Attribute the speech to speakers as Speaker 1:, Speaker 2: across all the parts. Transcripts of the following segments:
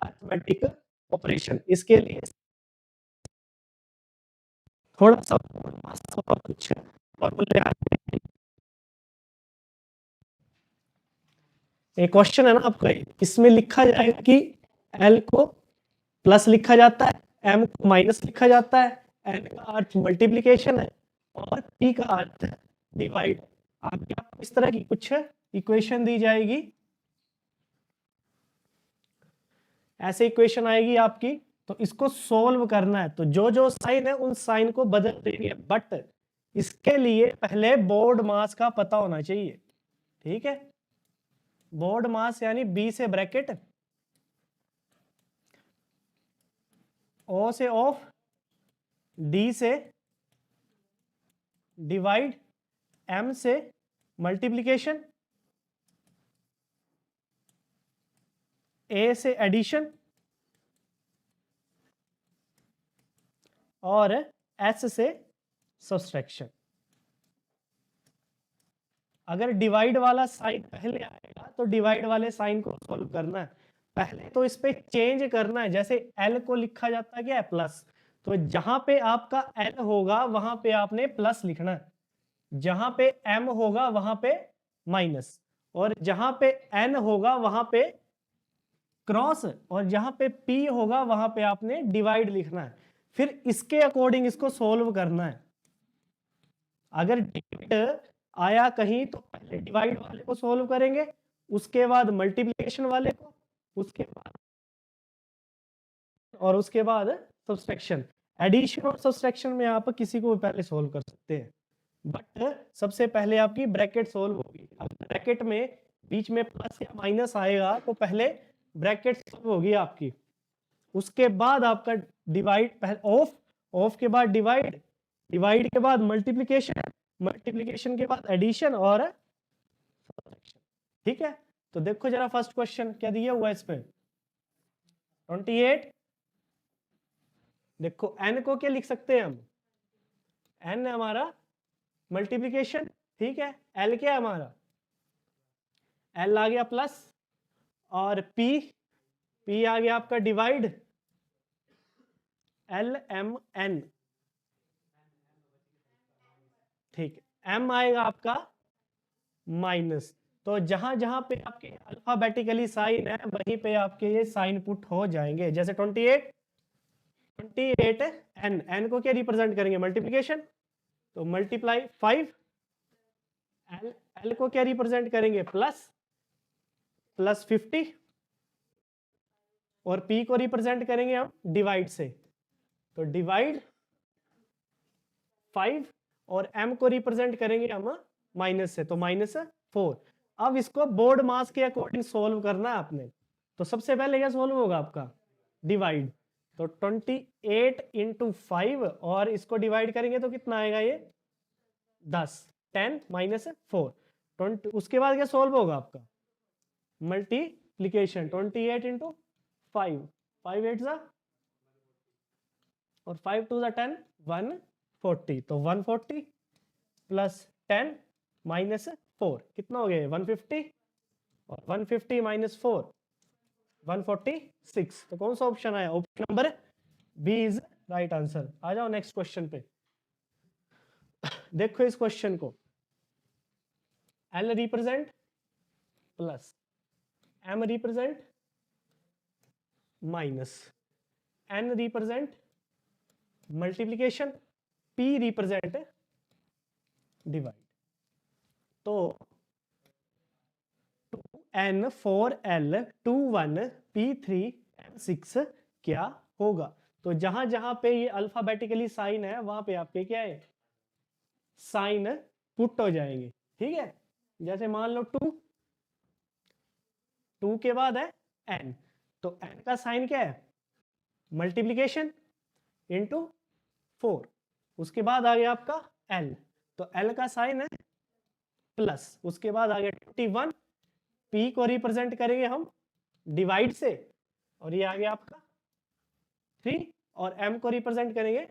Speaker 1: Arithmetic operation. इसके लिए थोड़ा सा और कुछ फॉर्मूले आते हैं। एक क्वेश्चन है ना आपका, इसमें लिखा जाएगा कि L को प्लस लिखा जाता है, M को माइनस लिखा जाता है, N का अर्थ मल्टीप्लिकेशन है और P का अर्थ डिवाइड। आपको इस तरह की कुछ इक्वेशन दी जाएगी, ऐसे इक्वेशन आएगी आपकी, तो इसको सोल्व करना है। तो जो जो साइन है उन साइन को बदल देंगे, बट इसके लिए पहले बोर्ड मास का पता होना चाहिए। ठीक है, बोर्ड मास यानी B से ब्रैकेट, O से ऑफ, D से डिवाइड, M से मल्टीप्लिकेशन, A से एडिशन और S से सब्सट्रैक्शन। अगर डिवाइड वाला साइन पहले आएगा तो डिवाइड वाले साइन को सॉल्व करना है। पहले तो इस पे चेंज करना है, जैसे L को लिखा जाता है क्या है, प्लस, तो जहां पे आपका L होगा वहां पे आपने प्लस लिखना है, जहां पे M होगा वहां पे माइनस, और जहां पे N होगा वहां पे क्रॉस, और जहां पे P होगा वहां पे आपने डिवाइड लिखना है। फिर इसके अकॉर्डिंग इसको सोल्व करना है। अगर डिवाइड आया कहीं तो पहले डिवाइड वाले को सोल्व करेंगे, उसके बाद मल्टीप्लिकेशन वाले को, उसके बाद और उसके बाद सब्सट्रैक्शन। एडिशन और सब्सट्रैक्शन में आप किसी को पहले सोल्व कर सकते हैं, बट सबसे पहले आपकी ब्रैकेट सोल्व होगी। अब ब्रैकेट में बीच में प्लस या माइनस आएगा तो पहले ब्रैकेट सोल्व होगी आपकी, उसके बाद आपका डिवाइड, पहले ऑफ, ऑफ के बाद डिवाइड, डिवाइड के बाद मल्टीप्लिकेशन, मल्टीप्लिकेशन के बाद एडिशन और सब्ट्रैक्शन। ठीक है, तो देखो जरा फर्स्ट क्वेश्चन क्या दिया हुआ है इस पे, 28। देखो n को क्या लिख सकते हैं हम, n है हमारा मल्टीप्लिकेशन, ठीक है, l क्या है हमारा, l आ गया प्लस, और p आ गया आपका डिवाइड, l m n, ठीक है, m आएगा आपका माइनस। तो जहां जहां पे आपके अल्फाबेटिकली साइन है वहीं पे आपके ये साइन पुट हो जाएंगे। जैसे 28 n को क्या रिप्रेजेंट करेंगे, मल्टीप्लिकेशन, तो मल्टीप्लाई 5, l को क्या रिप्रेजेंट करेंगे, प्लस 50, और p को रिप्रेजेंट करेंगे हम डिवाइड से, तो डिवाइड 5, और m को रिप्रेजेंट करेंगे हम माइनस से, तो -4। अब इसको बोर्ड मास के अकॉर्डिंग सोल्व करना है आपने। तो सबसे पहले क्या सोल्व होगा आपका, डिवाइड, तो 28 इंटू 5, और इसको डिवाइड करेंगे तो कितना आएगा ये 10, 10 -4, 20। उसके बाद क्या सोल्व होगा आपका, मल्टीप्लीकेशन, 28 इंटू 5, 5 8 और 5 2 10, 140, तो 140 प्लस 10 -4 कितना हो गया, 150, और 150 -4 146। तो कौन सा ऑप्शन आया, option number B is right answer. आ जाओ नेक्स्ट क्वेश्चन पे। देखो इस क्वेश्चन को, L represent plus, M represent minus, N represent multiplication, P represent divide. तो 2n 4l 21 p3 n6 क्या होगा। तो जहां जहां पे ये अल्फाबेटिकली साइन है वहां पे आपके क्या है, साइन पुट हो जाएंगे। ठीक है, जैसे मान लो 2 के बाद है n, तो n का साइन क्या है, मल्टीप्लीकेशन इंटू 4, उसके बाद आ गया आपका l, तो l का साइन है प्लस, उसके बाद आ गया 21, p को रिप्रेजेंट करेंगे हम डिवाइड से, और ये आ गया आपका 3, और m को रिप्रेजेंट करेंगे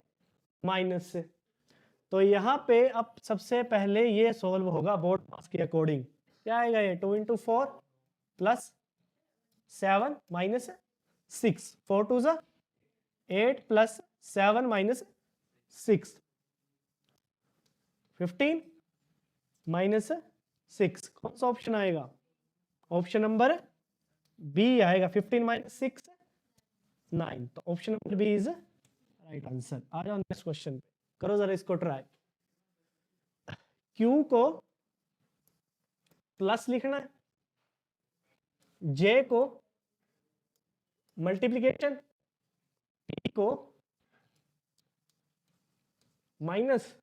Speaker 1: माइनस से। तो यहाँ पे अब सबसे पहले ये सोल्व होगा बोर्ड मास के अकॉर्डिंग। क्या आएगा ये, 2 इंटू 4 प्लस 7 माइनस 6, 4 टू ज़ा 8 प्लस 7 माइनस 6, 15 माइनस 6, कौन सा ऑप्शन आएगा? ऑप्शन नंबर बी आएगा। 15 माइनस 6 9, तो option number B is right answer. आ जाओ नेक्स्ट क्वेश्चन पे, करो जरा इसको ट्राई। Q को प्लस लिखना है, J को मल्टीप्लीकेशन, P को माइनस,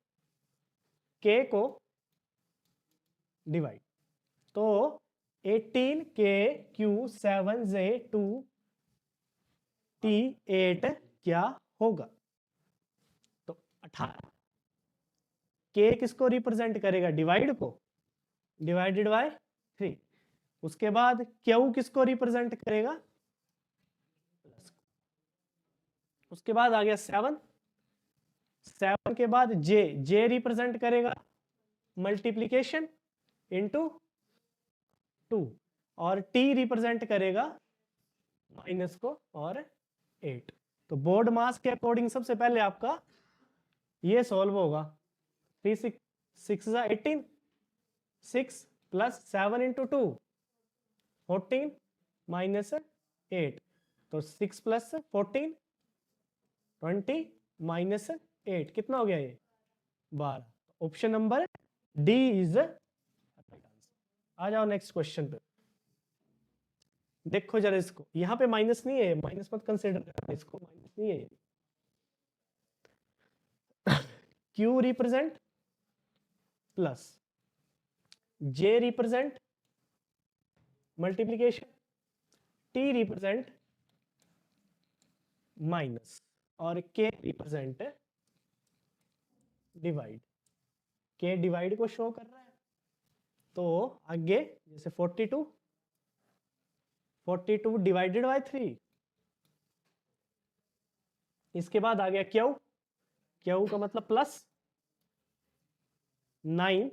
Speaker 1: K को डिवाइड। तो 18K Q 7J 2T8 क्या होगा? तो 18 K किसको रिप्रेजेंट करेगा? डिवाइड को, डिवाइडेड बाय 3। उसके बाद Q किसको रिप्रेजेंट करेगा? प्लस। उसके बाद आ गया 7, 7 के बाद J रिप्रेजेंट करेगा मल्टीप्लीकेशन इनटू 2, और T रिप्रेजेंट करेगा माइनस को और 8। तो बोर्ड मास के अकॉर्डिंग सबसे पहले आपका ये सॉल्व होगा। 3 6 6 18, 6 प्लस 7 इंटू 2 14 माइनस 8, तो 6 प्लस 14 20 माइनस 8, कितना हो गया ये? 12। Option number D is right answer. आ जाओ नेक्स्ट क्वेश्चन पे, देखो जरा इसको, यहाँ पे माइनस नहीं है, माइनस मत कंसिडर करना इसको, माइनस नहीं है। Q represent plus, J represent multiplication, T represent minus, और K represent divide. K divide को शो कर रहा है। तो आगे जैसे 42 डिवाइडेड बाय 3। इसके बाद आ गया Q का मतलब प्लस, 9,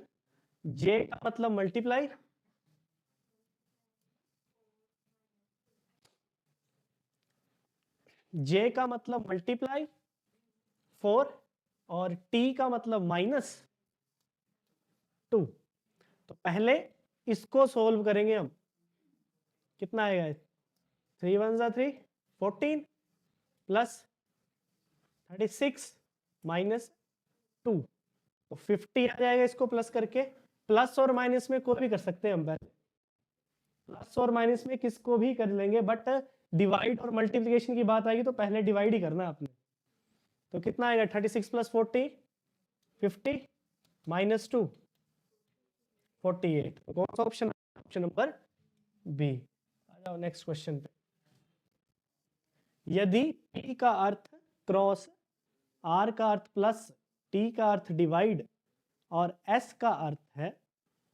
Speaker 1: J का मतलब मल्टीप्लाई, J का मतलब मल्टीप्लाई 4, और T का मतलब माइनस 2। तो पहले इसको सोल्व करेंगे हम। कितना आएगा? 3 1 3 14 प्लस 36 माइनस 2, तो 50 आ जाएगा इसको प्लस करके। प्लस और माइनस में कोई भी कर सकते हैं हम, पहले प्लस और माइनस में किसको भी कर लेंगे, बट डिवाइड और मल्टीप्लिकेशन की बात आएगी तो पहले डिवाइड ही करना आपने। तो कितना आएगा? 36 प्लस 40 50 माइनस 2 48। तो कौन सा ऑप्शन? Option number B. आ जाओ नेक्स्ट क्वेश्चन पे। यदि P का अर्थ क्रॉस, R का अर्थ प्लस, T का अर्थ डिवाइड और S का अर्थ है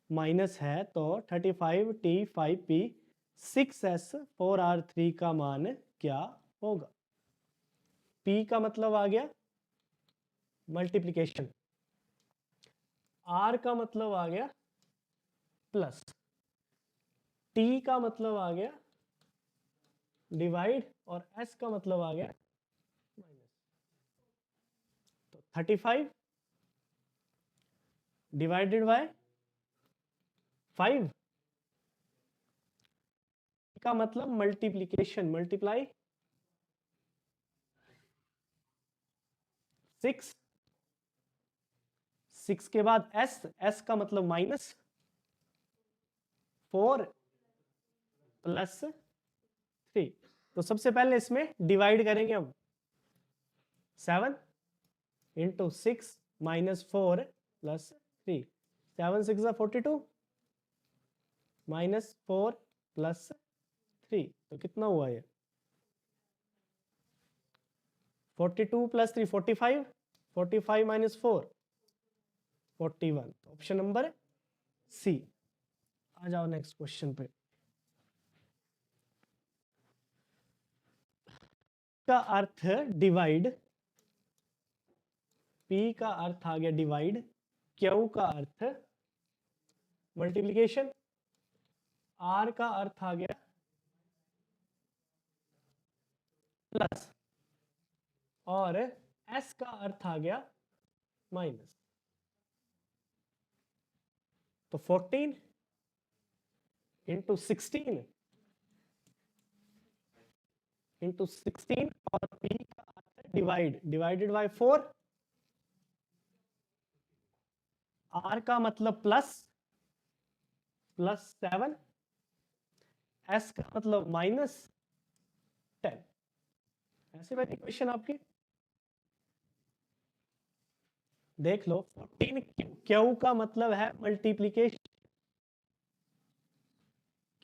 Speaker 1: माइनस है, तो 35T 5P 6S 4R3 का मान क्या होगा? P का मतलब आ गया मल्टीप्लिकेशन, R का मतलब आ गया प्लस, T का मतलब आ गया डिवाइड, और S का मतलब आ गया माइनस। तो 35 डिवाइडेड बाय 5 का मतलब मल्टीप्लिकेशन, मल्टीप्लाई 6, 6 के बाद S का मतलब माइनस 4 प्लस 3। तो सबसे पहले इसमें डिवाइड करेंगे हम। 7 into 6 minus 4 plus 3, 7 6 42 minus 4 plus 3, तो कितना हुआ ये? 42 plus 3 45, 45 minus 4 41। Option number C. आ जाओ नेक्स्ट क्वेश्चन पे। का अर्थ डिवाइड, P का अर्थ आ गया डिवाइड, Q का अर्थ मल्टीप्लिकेशन, R का अर्थ आ गया प्लस और s का अर्थ आ गया माइनस। तो 14 इंटू 16 और p का अर्थ है डिवाइड, डिवाइडेड बाय 4, r का मतलब प्लस 7, s का मतलब -10। ऐसे वाली क्वेश्चन आपकी देख लो। 14 क्यू का मतलब है मल्टीप्लीकेशन,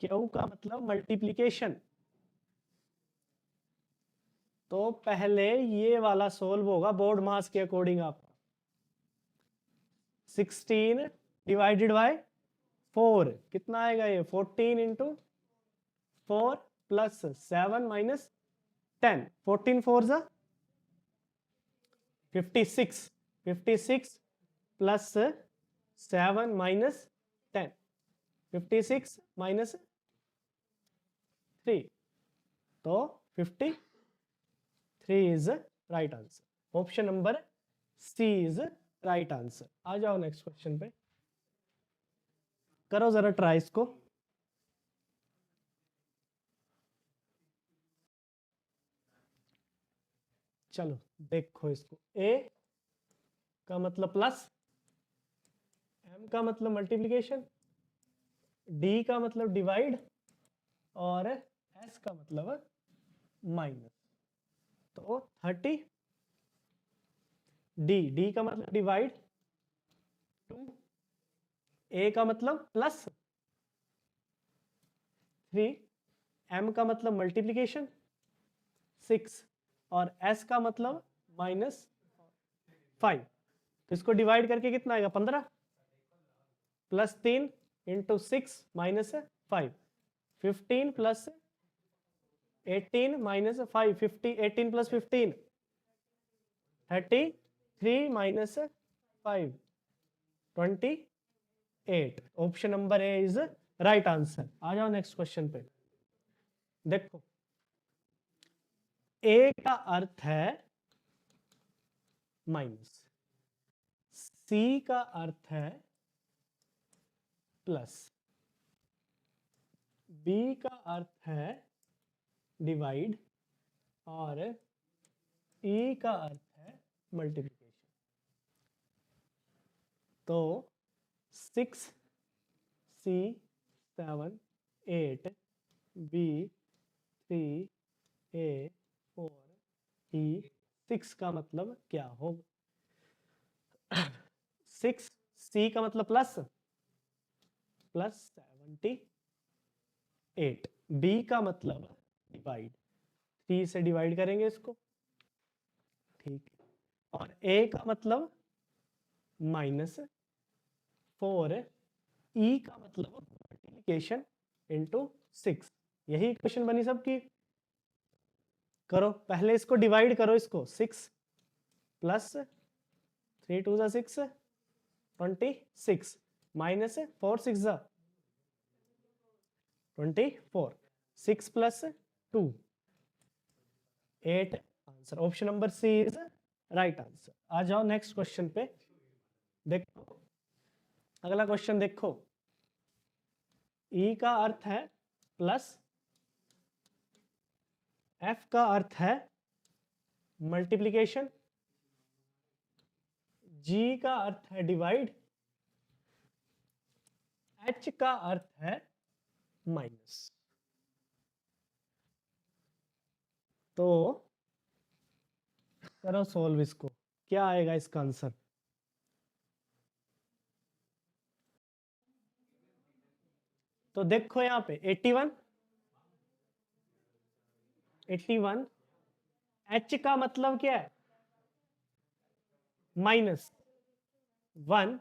Speaker 1: क्यू का मतलब मल्टीप्लीकेशन। तो पहले ये वाला सोल्व होगा बोर्ड मास के अकॉर्डिंग आपका। 16 डिवाइडेड बाय 4 कितना आएगा ये? 14 इंटू 4 प्लस 7 माइनस 10। 14 4 जा 56, 56 प्लस 7 माइनस 10, 56 माइनस 3, तो 53 is right answer. Option number C is right answer. आ जाओ नेक्स्ट क्वेश्चन पे, करो जरा ट्राई इसको। चलो देखो इसको, a का मतलब प्लस, m का मतलब मल्टीप्लिकेशन, d का मतलब डिवाइड और s का मतलब माइनस। तो 30, d का मतलब डिवाइड, 2 a का मतलब प्लस, 3 m का मतलब मल्टीप्लिकेशन 6 और s का मतलब -5। तो इसको डिवाइड करके कितना आएगा? 15 plus 3 into 6 minus 5, 15 plus 18 minus 5, 50, 18 plus 15 33 minus 5 28। Option number A is right answer. आ जाओ नेक्स्ट क्वेश्चन पे। देखो ए का अर्थ है माइनस, सी का अर्थ है प्लस, बी का अर्थ है डिवाइड और ई का अर्थ है मल्टीप्लिकेशन। तो 6 C 7 8 B 3 A 4 E 6 का मतलब क्या होगा? 6 C का मतलब प्लस 78, B का मतलब डिवाइड, 3 से डिवाइड करेंगे इसको, ठीक है। और A का मतलब -4, E का मतलब मल्टीप्लिकेशन इंटू 6। यही इक्वेशन बनी सबकी। करो पहले इसको डिवाइड करो, इसको 6 प्लस 3 2 जा 6 26 माइनस 4 6 जा 24, 6 plus 2 8। Answer option number C is right answer. आ जाओ नेक्स्ट क्वेश्चन पे। देखो अगला क्वेश्चन देखो, ई का अर्थ है प्लस, एफ का अर्थ है मल्टीप्लिकेशन, जी का अर्थ है डिवाइड, एच का अर्थ है माइनस। तो करो सोल्व इसको, क्या आएगा इसका आंसर? तो देखो यहाँ पे 81, 81 एच का मतलब क्या है? -1,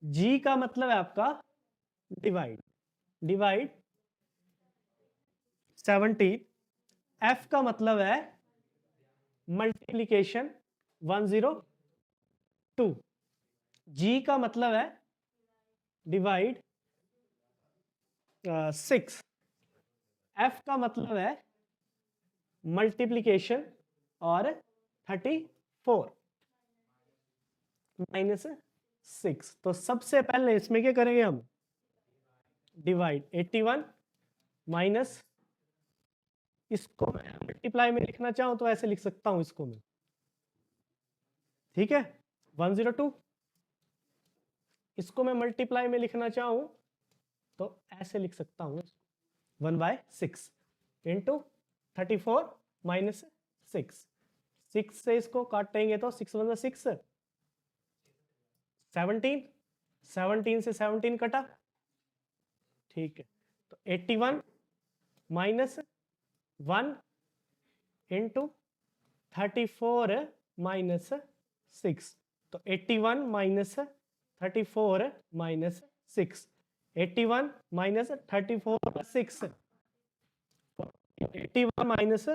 Speaker 1: जी का मतलब है आपका डिवाइड, डिवाइड 70, एफ का मतलब है मल्टीप्लिकेशन 102, जी का मतलब है डिवाइड 6, एफ का मतलब है मल्टीप्लीकेशन और 34 माइनस 6। तो सबसे पहले इसमें क्या करेंगे हम, डिवाइड 81 माइनस, इसको मैं मल्टीप्लाई में लिखना चाहूं तो ऐसे लिख सकता हूं इसको मैं, ठीक है 102। इसको मैं मल्टीप्लाई में लिखना चाहूं तो ऐसे लिख सकता हूं 1/6 इंटू 34 माइनस 6। 6 से इसको काटेंगे तो 6 1 6, 17, 17 से 17 कटा, ठीक है। तो 81 माइनस 1 इंटू 34 माइनस 6। तो 81 minus 34 minus 6, 81 minus 34 plus 6, 81 minus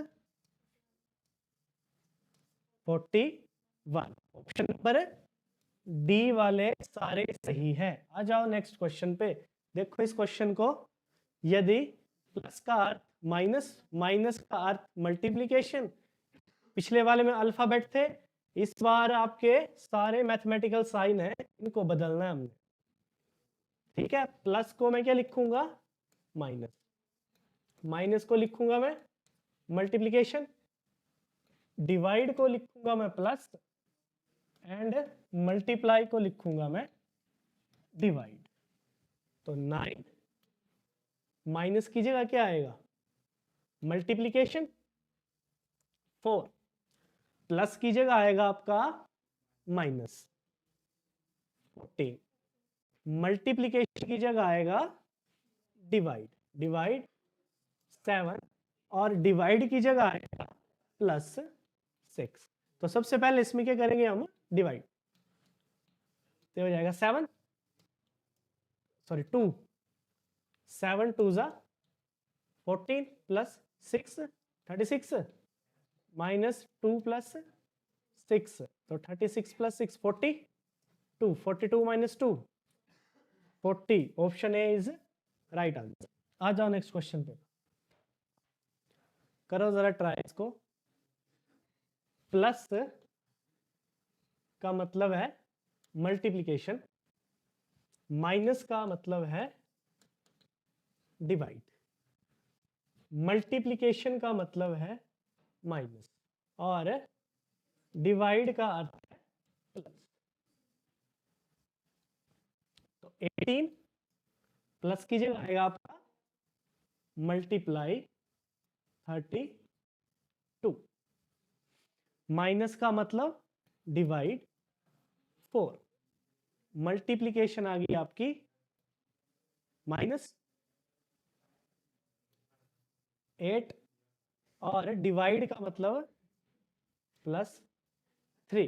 Speaker 1: 41। Option number D वाले सारे सही है। आ जाओ नेक्स्ट क्वेश्चन पे। देखो इस क्वेश्चन को, यदि प्लस का अर्थ माइनस, माइनस का अर्थ मल्टीप्लीकेशन, पिछले वाले में अल्फाबेट थे, इस बार आपके सारे मैथमेटिकल साइन है, इनको बदलना है हमने, ठीक है। प्लस को मैं क्या लिखूंगा, माइनस, माइनस को लिखूंगा मैं मल्टीप्लीकेशन, डिवाइड को लिखूंगा मैं प्लस, एंड मल्टीप्लाई को लिखूंगा मैं डिवाइड। तो 9 माइनस की जगह क्या आएगा, मल्टीप्लीकेशन, 4 प्लस की जगह आएगा आपका माइनस 14, मल्टीप्लीकेशन की जगह आएगा डिवाइड, डिवाइड 7, और डिवाइड की जगह आएगा प्लस 6। तो सबसे पहले इसमें क्या करेंगे हम, डिवाइड, तो हो जाएगा 7, सॉरी 2, 7 2 जा 14 प्लस 6 36, माइनस 2 प्लस 6, तो 36 plus 6 42, 42 minus 2 40। Option A is right answer. आ जाओ नेक्स्ट क्वेश्चन पे, करो जरा ट्राई इसको। प्लस का मतलब है मल्टीप्लीकेशन, माइनस का मतलब है डिवाइड, मल्टीप्लीकेशन का मतलब है माइनस, और डिवाइड का अर्थ है प्लस। तो 18 प्लस की जगह आएगा आपका मल्टीप्लाई 32, माइनस का मतलब डिवाइड 4, मल्टीप्लीकेशन आ गई आपकी माइनस 8, और डिवाइड का मतलब प्लस 3,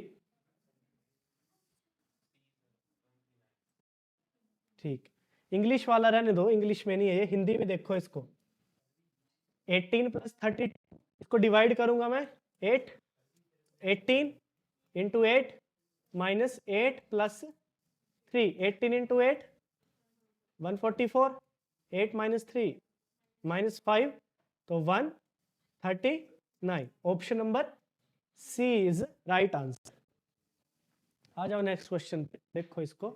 Speaker 1: ठीक। इंग्लिश वाला रहने दो, इंग्लिश में नहीं है ये, हिंदी में देखो इसको। 18 प्लस 32, इसको डिवाइड करूंगा मैं 8, 18 into 8 minus 8 plus 3, 18 into 8 144, 8 minus 3 minus 5, तो 139। Option number C is right answer. आ जाओ नेक्स्ट क्वेश्चन पे, देखो इसको।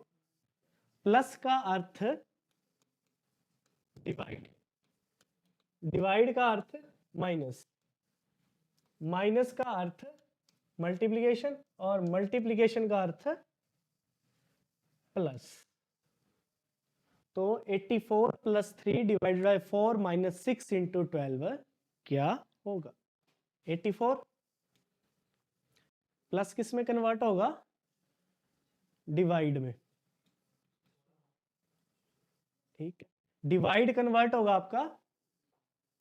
Speaker 1: प्लस का अर्थ डिवाइड, डिवाइड का अर्थ माइनस, माइनस का अर्थ मल्टीप्लीकेशन, और मल्टीप्लीकेशन का अर्थ प्लस। तो 84 plus 3 divided by 4 minus 6 into 12 क्या होगा, 84 प्लस किस में कन्वर्ट होगा, डिवाइड में, ठीक है। डिवाइड कन्वर्ट होगा आपका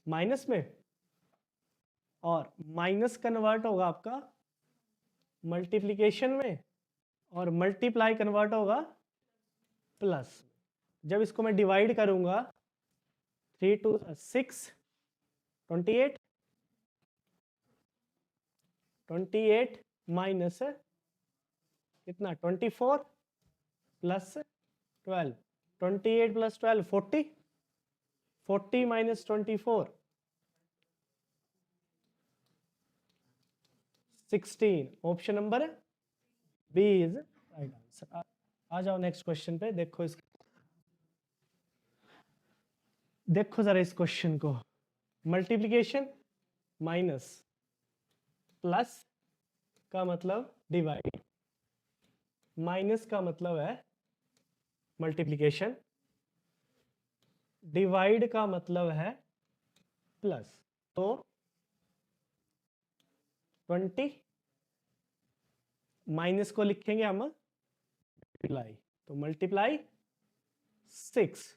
Speaker 1: माइनस में, और माइनस कन्वर्ट होगा आपका मल्टीप्लीकेशन में, और मल्टीप्लाई कन्वर्ट होगा प्लस। जब इसको मैं डिवाइड करूंगा 3 2 6 28, 28 माइनस कितना 24 plus 12, 28 plus 12 40, 40 minus 24 16, option number B is right answer. आ जाओ नेक्स्ट क्वेश्चन पे। देखो जरा इस क्वेश्चन को। मल्टीप्लिकेशन माइनस प्लस का मतलब डिवाइड, माइनस का मतलब है मल्टीप्लिकेशन, डिवाइड का मतलब है प्लस। तो 20 माइनस को लिखेंगे हम मल्टीप्लाई, तो मल्टीप्लाई 6,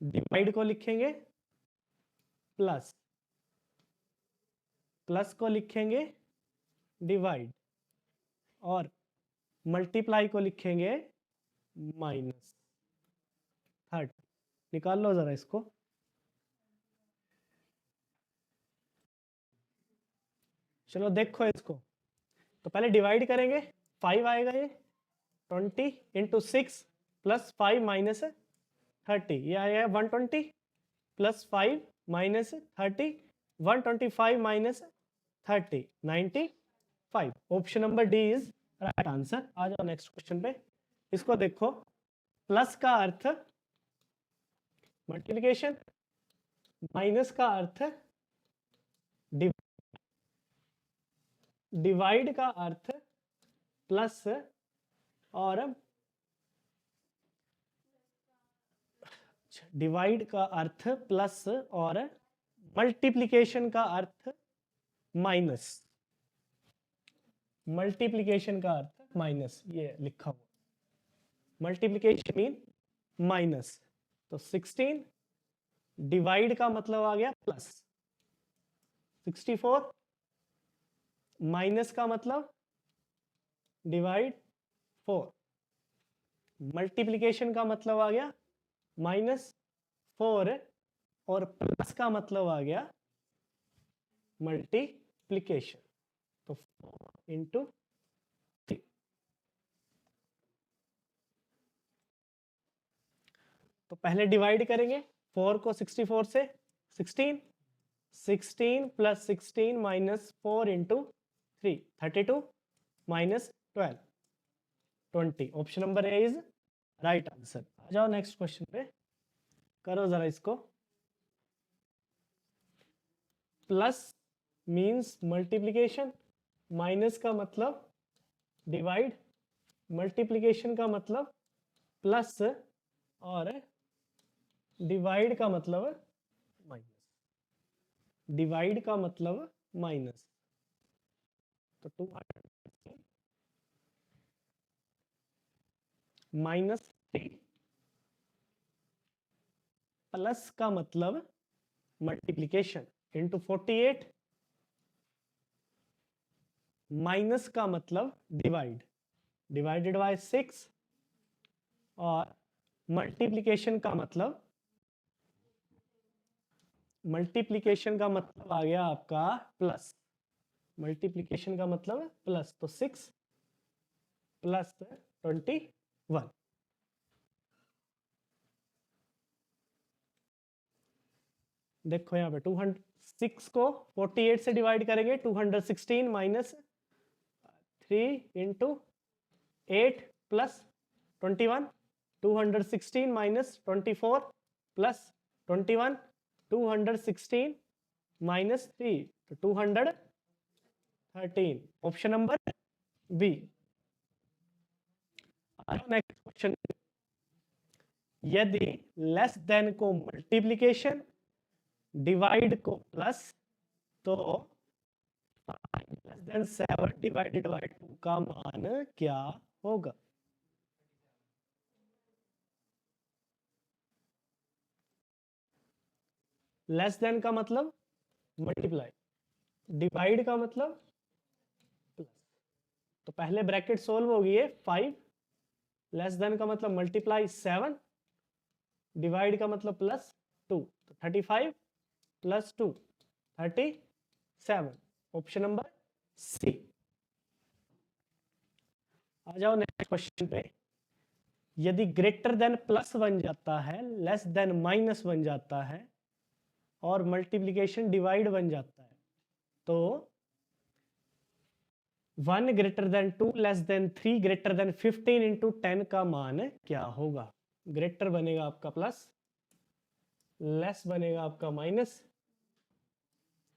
Speaker 1: डिवाइड को लिखेंगे प्लस, प्लस को लिखेंगे डिवाइड, और मल्टीप्लाई को लिखेंगे माइनस 30। निकाल लो जरा इसको। चलो देखो इसको, तो पहले डिवाइड करेंगे, 5 आएगा ये, 20 इंटू 6 प्लस 5 माइनस 30, ये आएगा 120 plus 5 minus 30, 125 minus 30, 95। Option number D is right answer. आ जाओ नेक्स्ट क्वेश्चन पे। इसको देखो, प्लस का अर्थ मल्टीप्लिकेशन, माइनस का अर्थ डिवाइड का अर्थ प्लस, और डिवाइड का अर्थ प्लस और मल्टीप्लिकेशन का अर्थ माइनस, मल्टीप्लिकेशन का अर्थ माइनस, ये लिखा हुआ मल्टीप्लिकेशन मीन माइनस। तो 16 डिवाइड का मतलब आ गया प्लस, 64 माइनस का मतलब डिवाइड 4, मल्टीप्लिकेशन का मतलब आ गया -4, और प्लस का मतलब आ गया मल्टीप्लिकेशन। तो 4 इंटू 3। तो पहले डिवाइड करेंगे 4 को 64 से, 16, 16 plus 16 minus 4 into 3, 32 minus 12, 20। Option number A is right answer. आ जाओ नेक्स्ट क्वेश्चन पे, करो जरा इसको। प्लस मींस मल्टीप्लिकेशन, माइनस का मतलब डिवाइड, मल्टीप्लिकेशन का मतलब प्लस, और डिवाइड का मतलब माइनस, डिवाइड का मतलब माइनस। तो 200 माइनस 3, प्लस का मतलब मल्टीप्लिकेशन इंटू 48, माइनस का मतलब डिवाइड, डिवाइडेड बाय 6, और मल्टीप्लिकेशन का मतलब, मल्टीप्लिकेशन का मतलब आ गया आपका प्लस, मल्टीप्लिकेशन का मतलब प्लस। तो 6 प्लस 21। देखो यहाँ पे 206 को 48 से डिवाइड करेंगे, 216 minus 3 into 8 plus 21, 216 minus 24 plus 21, 216 minus 3, तो 213। Option number B. Next question, यदि लेस देन को मल्टीप्लिकेशन, डिवाइड को प्लस, तो लेस देन 7 डिवाइडेड बाय 2 का मान क्या होगा? लेस देन का मतलब मल्टीप्लाई, डिवाइड का मतलब प्लस। तो पहले ब्रैकेट सोल्व होगी ये 5, लेस देन का मतलब मल्टीप्लाई 7, डिवाइड का मतलब प्लस 2, तो 35 प्लस 2, 37। Option number C. आ जाओ नेक्स्ट क्वेश्चन पे। यदि ग्रेटर देन प्लस बन जाता है, लेस देन माइनस बन जाता है, और मल्टीप्लिकेशन डिवाइड बन जाता है, तो 1 greater than 2 less than 3 greater than 15 into 10 का मान क्या होगा? ग्रेटर बनेगा आपका प्लस, लेस बनेगा आपका माइनस,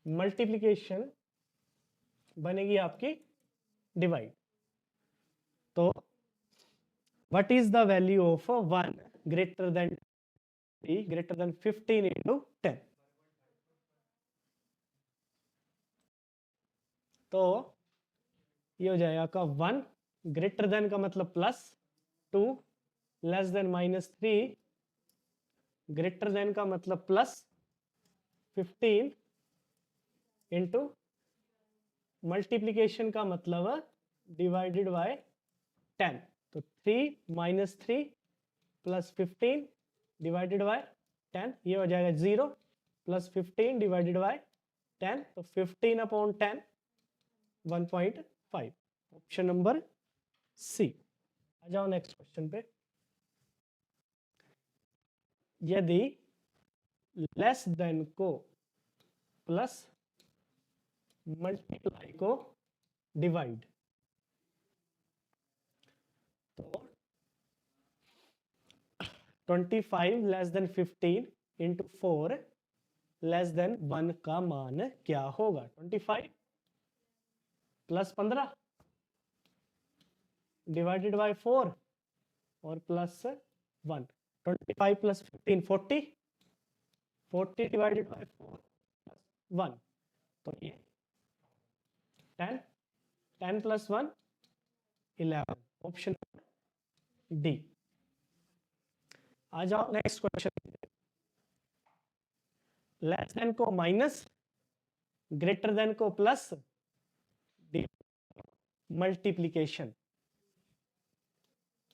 Speaker 1: मल्टीप्लीकेशन बनेगी आपकी डिवाइड। तो what is the value of 1 greater than 3 greater than 15 into 10? तो ये हो जाएगा आपका 1 ग्रेटर देन का मतलब plus, 2 less than minus 3 greater than का मतलब प्लस 15 इंटू मल्टीप्लीकेशन का मतलब डिवाइडेड बाय 10। तो 3 माइनस 3 प्लस 15 डिवाइडेड बाय 10, ये हो जाएगा 0 प्लस 15 डिवाइडेड बाय 10, तो 15 अपॉन 10 1.5, ऑप्शन नंबर सी। आ जाओ नेक्स्ट क्वेश्चन पे। यदि लेस देन को प्लस मल्टीप्लाई को डिवाइड, तो 25 less than 15 into 4 less than 1 का मान क्या होगा? 25 प्लस 15 डिवाइडेड बाय 4 और plus 1। 25 plus 15 40, 40 divided by 4 plus 1, तो ये 10, 10 प्लस 1 11, ऑप्शन डी। आ जाओ नेक्स्ट क्वेश्चन। लेस देन को माइनस, ग्रेटर देन को प्लस, मल्टीप्लीकेशन।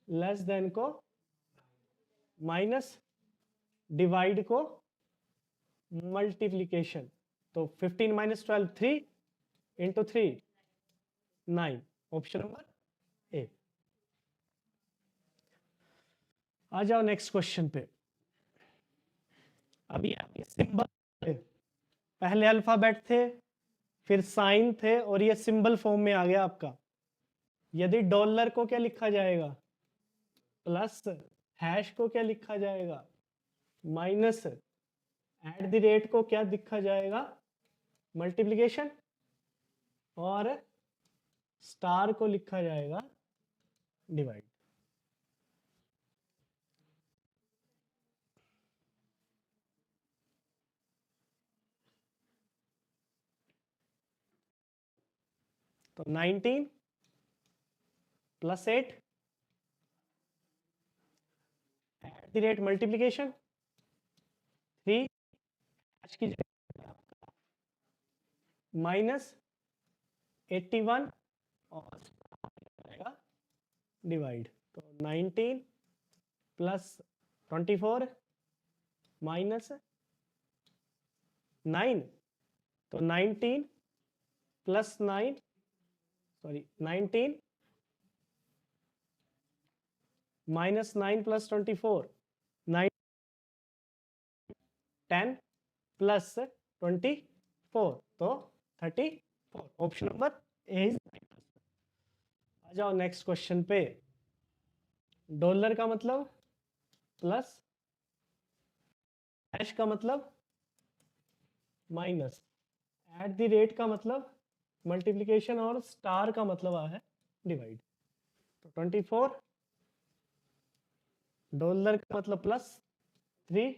Speaker 1: लेस देन को माइनस, डिवाइड को मल्टीप्लीकेशन। तो 15 minus 12 3 into 3 9, option number A. आ जाओ नेक्स्ट क्वेश्चन पे। अभी आपके सिंबल, पहले अल्फाबेट थे, फिर साइन थे, और ये सिंबल फॉर्म में आ गया आपका। यदि डॉलर को क्या लिखा जाएगा? प्लस। हैश को क्या लिखा जाएगा? माइनस। एट द रेट को क्या लिखा जाएगा? मल्टीप्लिकेशन। और स्टार को लिखा जाएगा डिवाइड। तो 19 plus 8 at the rate multiplication 3 की माइनस 81 और डिवाइड। तो 19 प्लस 24 माइनस 9, तो 19 plus 9 sorry 19 minus 9 plus 24 9 10 plus 24, तो 34, ऑप्शन नंबर ए इज। आ जाओ नेक्स्ट क्वेश्चन पे। डॉलर का मतलब प्लस, हैश का मतलब माइनस, एट द रेट का मतलब मल्टीप्लिकेशन, और स्टार का मतलब है डिवाइड। तो 24, डॉलर का मतलब प्लस, 3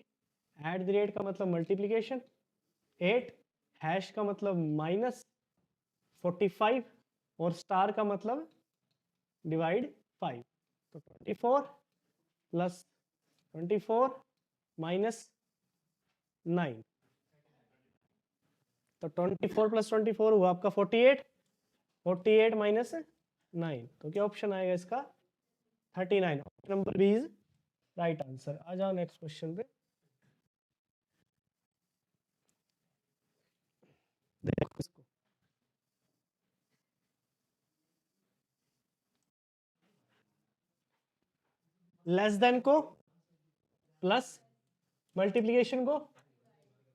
Speaker 1: एट द रेट का मतलब मल्टीप्लिकेशन, 8 हैश का मतलब माइनस, 45 और स्टार का मतलब डिवाइड 5। तो 24 प्लस 24 माइनस 9, तो 24 प्लस 24 हुआ आपका 48, 48 माइनस 9, तो क्या ऑप्शन आएगा इसका? 39, option number B is right answer. आ जाओ नेक्स्ट क्वेश्चन पे। देखो इसको, लेस देन को प्लस, मल्टीप्लिकेशन को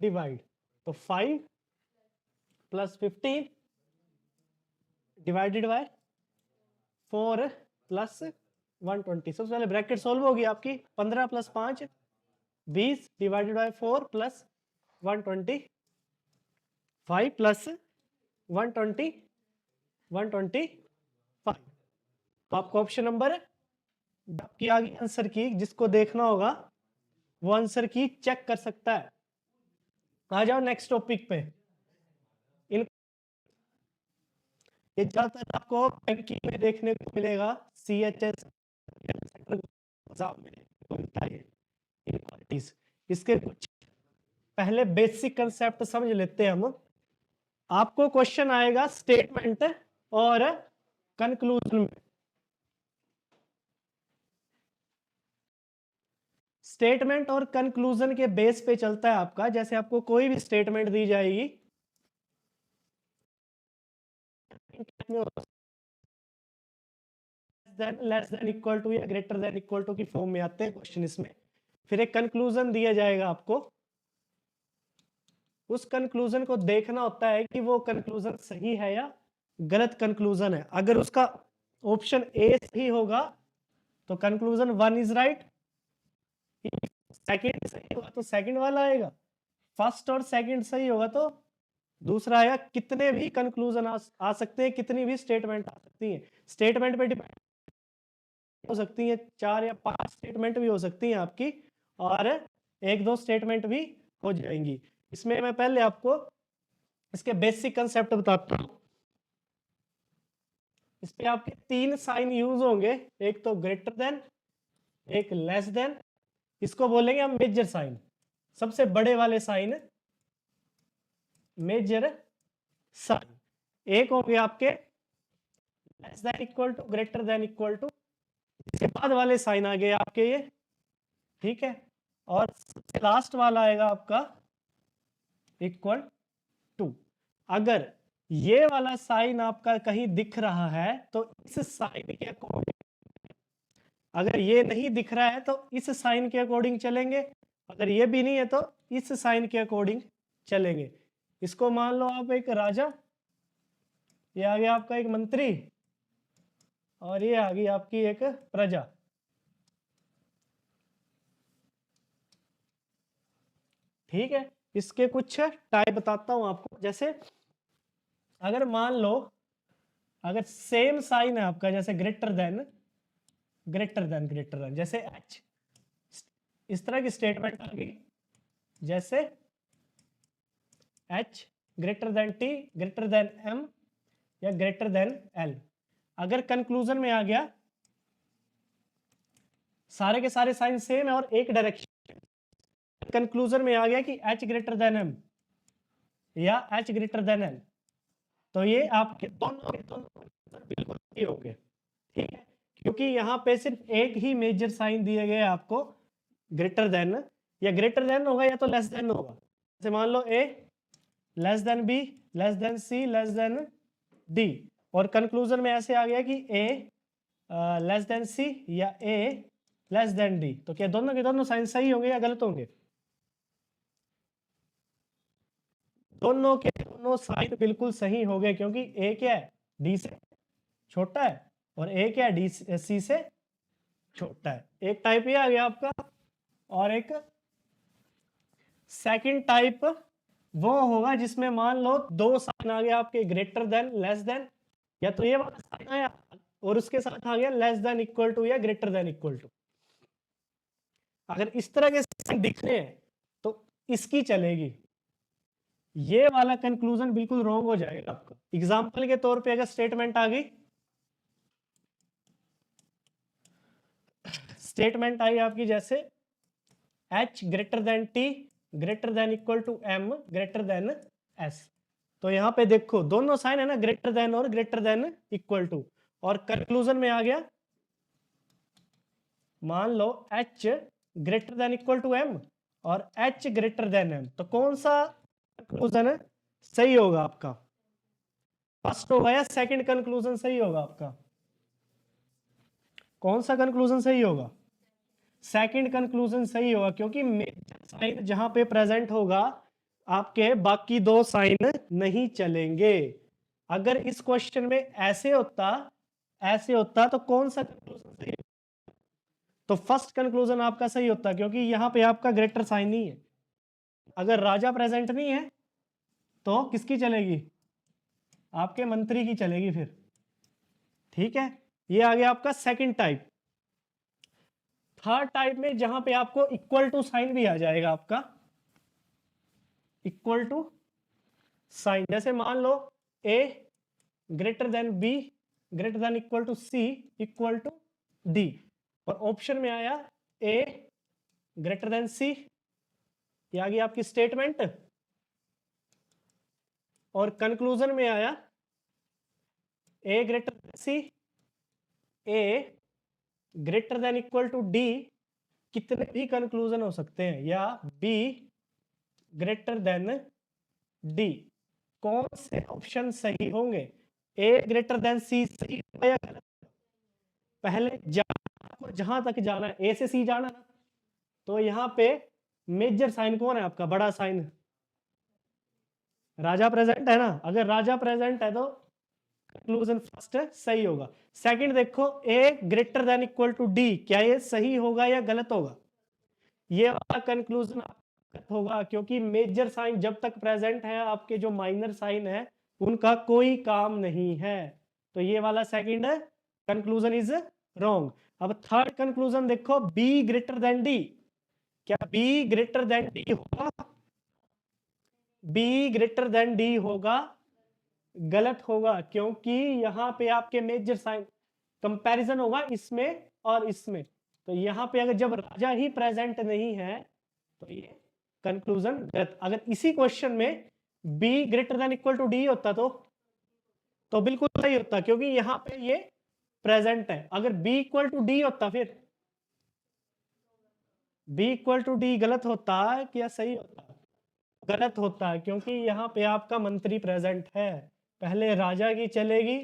Speaker 1: डिवाइड। तो 5 प्लस 15 डिवाइडेड बाय 4 प्लस 120। सबसे पहले ब्रैकेट सोल्व होगी आपकी, 15 plus 5 20 divided by 4 plus 125 plus 120 125। तो आपको ऑप्शन नंबर आपकी आ गई आंसर की। जिसको देखना होगा वो आंसर की चेक कर सकता है। आ जाओ नेक्स्ट टॉपिक पे। ये ज्यादातर आपको बैंकिंग में देखने को मिलेगा, CHS एग्जाम में मिलता है इनक्वालिटीज। इसके कुछ पहले बेसिक कंसेप्ट समझ लेते हैं हम। आपको क्वेश्चन आएगा स्टेटमेंट और कंक्लूजन में। स्टेटमेंट और कंक्लूजन के बेस पे चलता है आपका। जैसे आपको कोई भी स्टेटमेंट दी जाएगी, लेस देन इक्वल टू या ग्रेटर देन इक्वल टू की फॉर्म में आते हैं क्वेश्चन इसमें। फिर एक कंक्लूजन दिया जाएगा आपको। उस कंक्लूजन को देखना होता है कि वो कंक्लूजन सही है या गलत कंक्लूजन है। अगर उसका ऑप्शन ए सही होगा तो कंक्लूजन 1 इज राइट। सेकंड सही होगा तो सेकंड वाला आएगा। फर्स्ट और सेकंड सही होगा तो दूसरा आएगा। कितने भी कंक्लूजन आ सकते हैं, कितनी भी स्टेटमेंट आ सकती है। स्टेटमेंट पे डिपेंड हो सकती है, 4 या 5 स्टेटमेंट भी हो सकती हैं आपकी, और 1-2 स्टेटमेंट भी हो जाएंगी। इसमें मैं पहले आपको इसके बेसिक कंसेप्ट बताता हूं। इस पे आपके 3 साइन यूज होंगे, एक तो ग्रेटर देन, एक लेस देन, इसको बोलेंगे हम मेजर साइन। सबसे बड़े वाले साइन मेजर साइन। एक होंगे आपके less than equal to, greater than equal to, इसके बाद वाले साइन आ गए आपके ये, ठीक है। और लास्ट वाला आएगा आपका इक्वल टू। अगर ये वाला साइन आपका कहीं दिख रहा है तो इस साइन के अकॉर्डिंग, अगर ये नहीं दिख रहा है तो इस साइन के अकॉर्डिंग चलेंगे, अगर ये भी नहीं है तो इस साइन के अकॉर्डिंग चलेंगे। इसको मान लो आप एक राजा, ये आ गया आपका एक मंत्री, और ये आ गई आपकी एक प्रजा। ठीक है, इसके कुछ टाइप बताता हूं आपको। जैसे अगर मान लो अगर सेम साइन है आपका, जैसे greater than greater than greater than, जैसे एच, इस तरह की स्टेटमेंट आ गई। जैसे H greater than T, greater than M, या ग्रेटर देन एल। अगर कंक्लूजन में आ गया सारे के सारे साइन सेम है और एक डायरेक्शन, कंक्लूजन में आ गया कि एच ग्रेटर देन एम या एच ग्रेटर देन एल, तो ये आपके दोनों के दोनों बिल्कुल सही होंगे। ठीक है, क्योंकि यहाँ पे सिर्फ एक ही मेजर साइन दिए गए आपको, ग्रेटर देन, या ग्रेटर देन होगा या तो लेस देन होगा। जैसे मान लो A less than B, less than C, less than D, और कंक्लूजन में ऐसे आ गया कि ए लेस देन सी या ए लेस देन डी, तो क्या दोनों के दोनों साइन सही होंगे या गलत होंगे? दोनों के दोनों साइन बिल्कुल सही हो गए, क्योंकि ए क्या है, डी से छोटा है, और ए क्या है, डी सी से छोटा है। एक टाइप ये आ गया आपका। और एक सेकंड टाइप वो होगा जिसमें मान लो दो साइन आ गया आपके, ग्रेटर देन, लेस देन, या तो ये वाला साइन आया और उसके साथ आ गया लेस देन इक्वल टू या ग्रेटर देन इक्वल टू। अगर इस तरह के साइन दिख रहे हैं तो इसकी चलेगी। ये वाला कंक्लूजन बिल्कुल रॉन्ग हो जाएगा आपका। एग्जांपल के तौर पे अगर स्टेटमेंट आ गई, स्टेटमेंट आई आपकी जैसे H greater than T greater than equal to M greater than S, तो यहाँ पे देखो दोनों साइन है ना, ग्रेटर देन और ग्रेटर देन इक्वल टू, और कंक्लूजन में आ गया मान लो H greater than equal to M और H ग्रेटर देन M, तो कौन सा कंक्लूजन है सही होगा आपका? फर्स्ट होगा या सेकंड कंक्लूजन सही होगा आपका? कौन सा कंक्लूजन सही होगा? सेकंड कंक्लूजन सही होगा, क्योंकि मेजर साइन जहां पे प्रेजेंट होगा आपके बाकी दो साइन नहीं चलेंगे। अगर इस क्वेश्चन में ऐसे होता तो कौन सा कंक्लूजन सही? तो फर्स्ट कंक्लूजन आपका सही होता, क्योंकि यहां पे आपका ग्रेटर साइन नहीं है। अगर राजा प्रेजेंट नहीं है तो किसकी चलेगी? आपके मंत्री की चलेगी फिर। ठीक है, ये आ गया आपका सेकंड टाइप। थर्ड टाइप में जहां पे आपको इक्वल टू साइन भी आ जाएगा, आपका इक्वल टू साइन। जैसे मान लो A greater than B greater than equal to C equal to D, और ऑप्शन में आया ए ग्रेटर देन सी, ये आ गई आपकी स्टेटमेंट, और कंक्लूजन में आया A greater than C, A greater than equal to D. कितने भी कंक्लूजन हो सकते हैं, या बी ग्रेटर देन डी। कौन से ऑप्शन सही होंगे? ए ग्रेटर देन सी सही होगा या गलत? पहले जहां तक जाना है, ए से सी जाना ना, तो यहां पे मेजर साइन कौन है आपका? बड़ा साइन राजा प्रेजेंट है ना। अगर राजा प्रेजेंट है तो कंक्लूजन फर्स्ट सही होगा। सेकंड देखो, A greater than equal to D, क्या ये सही होगा या गलत होगा? ये वाला कंक्लूजन गलत होगा, क्योंकि मेजर साइन जब तक प्रेजेंट है, आपके जो माइनर साइन है उनका कोई काम नहीं है। तो ये वाला सेकंड कंक्लूजन इज रॉन्ग। अब थर्ड कंक्लूजन देखो, बी ग्रेटर देन डी। क्या बी ग्रेटर देन डी होगा? बी ग्रेटर देन डी होगा? गलत होगा, क्योंकि यहां पे आपके मेजर साइन कंपैरिजन होगा इसमें और इसमें। तो यहां पे अगर जब राजा ही प्रेजेंट नहीं है तो ये कंक्लूजन गलत। अगर इसी क्वेश्चन में B greater than equal to D होता तो बिल्कुल सही होता, क्योंकि यहां पे ये प्रेजेंट है। अगर बी इक्वल टू डी होता, फिर बी इक्वल टू डी गलत होता क्या सही होता? गलत होता है, क्योंकि यहाँ पे आपका मंत्री प्रेजेंट है। पहले राजा की चलेगी,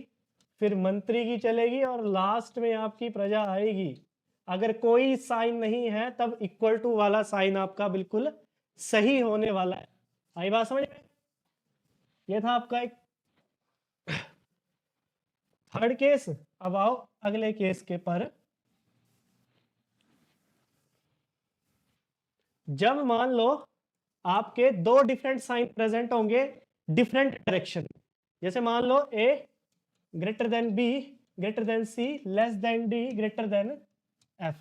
Speaker 1: फिर मंत्री की चलेगी, और लास्ट में आपकी प्रजा आएगी। अगर कोई साइन नहीं है तब इक्वल टू वाला साइन आपका बिल्कुल सही होने वाला है। आई बात समझ में? ये था आपका एक थर्ड केस। अब आओ अगले केस के पर। जब मान लो आपके दो डिफरेंट साइन प्रेजेंट होंगे डिफरेंट डायरेक्शन, जैसे मान लो A greater than B greater than C less than D greater than F,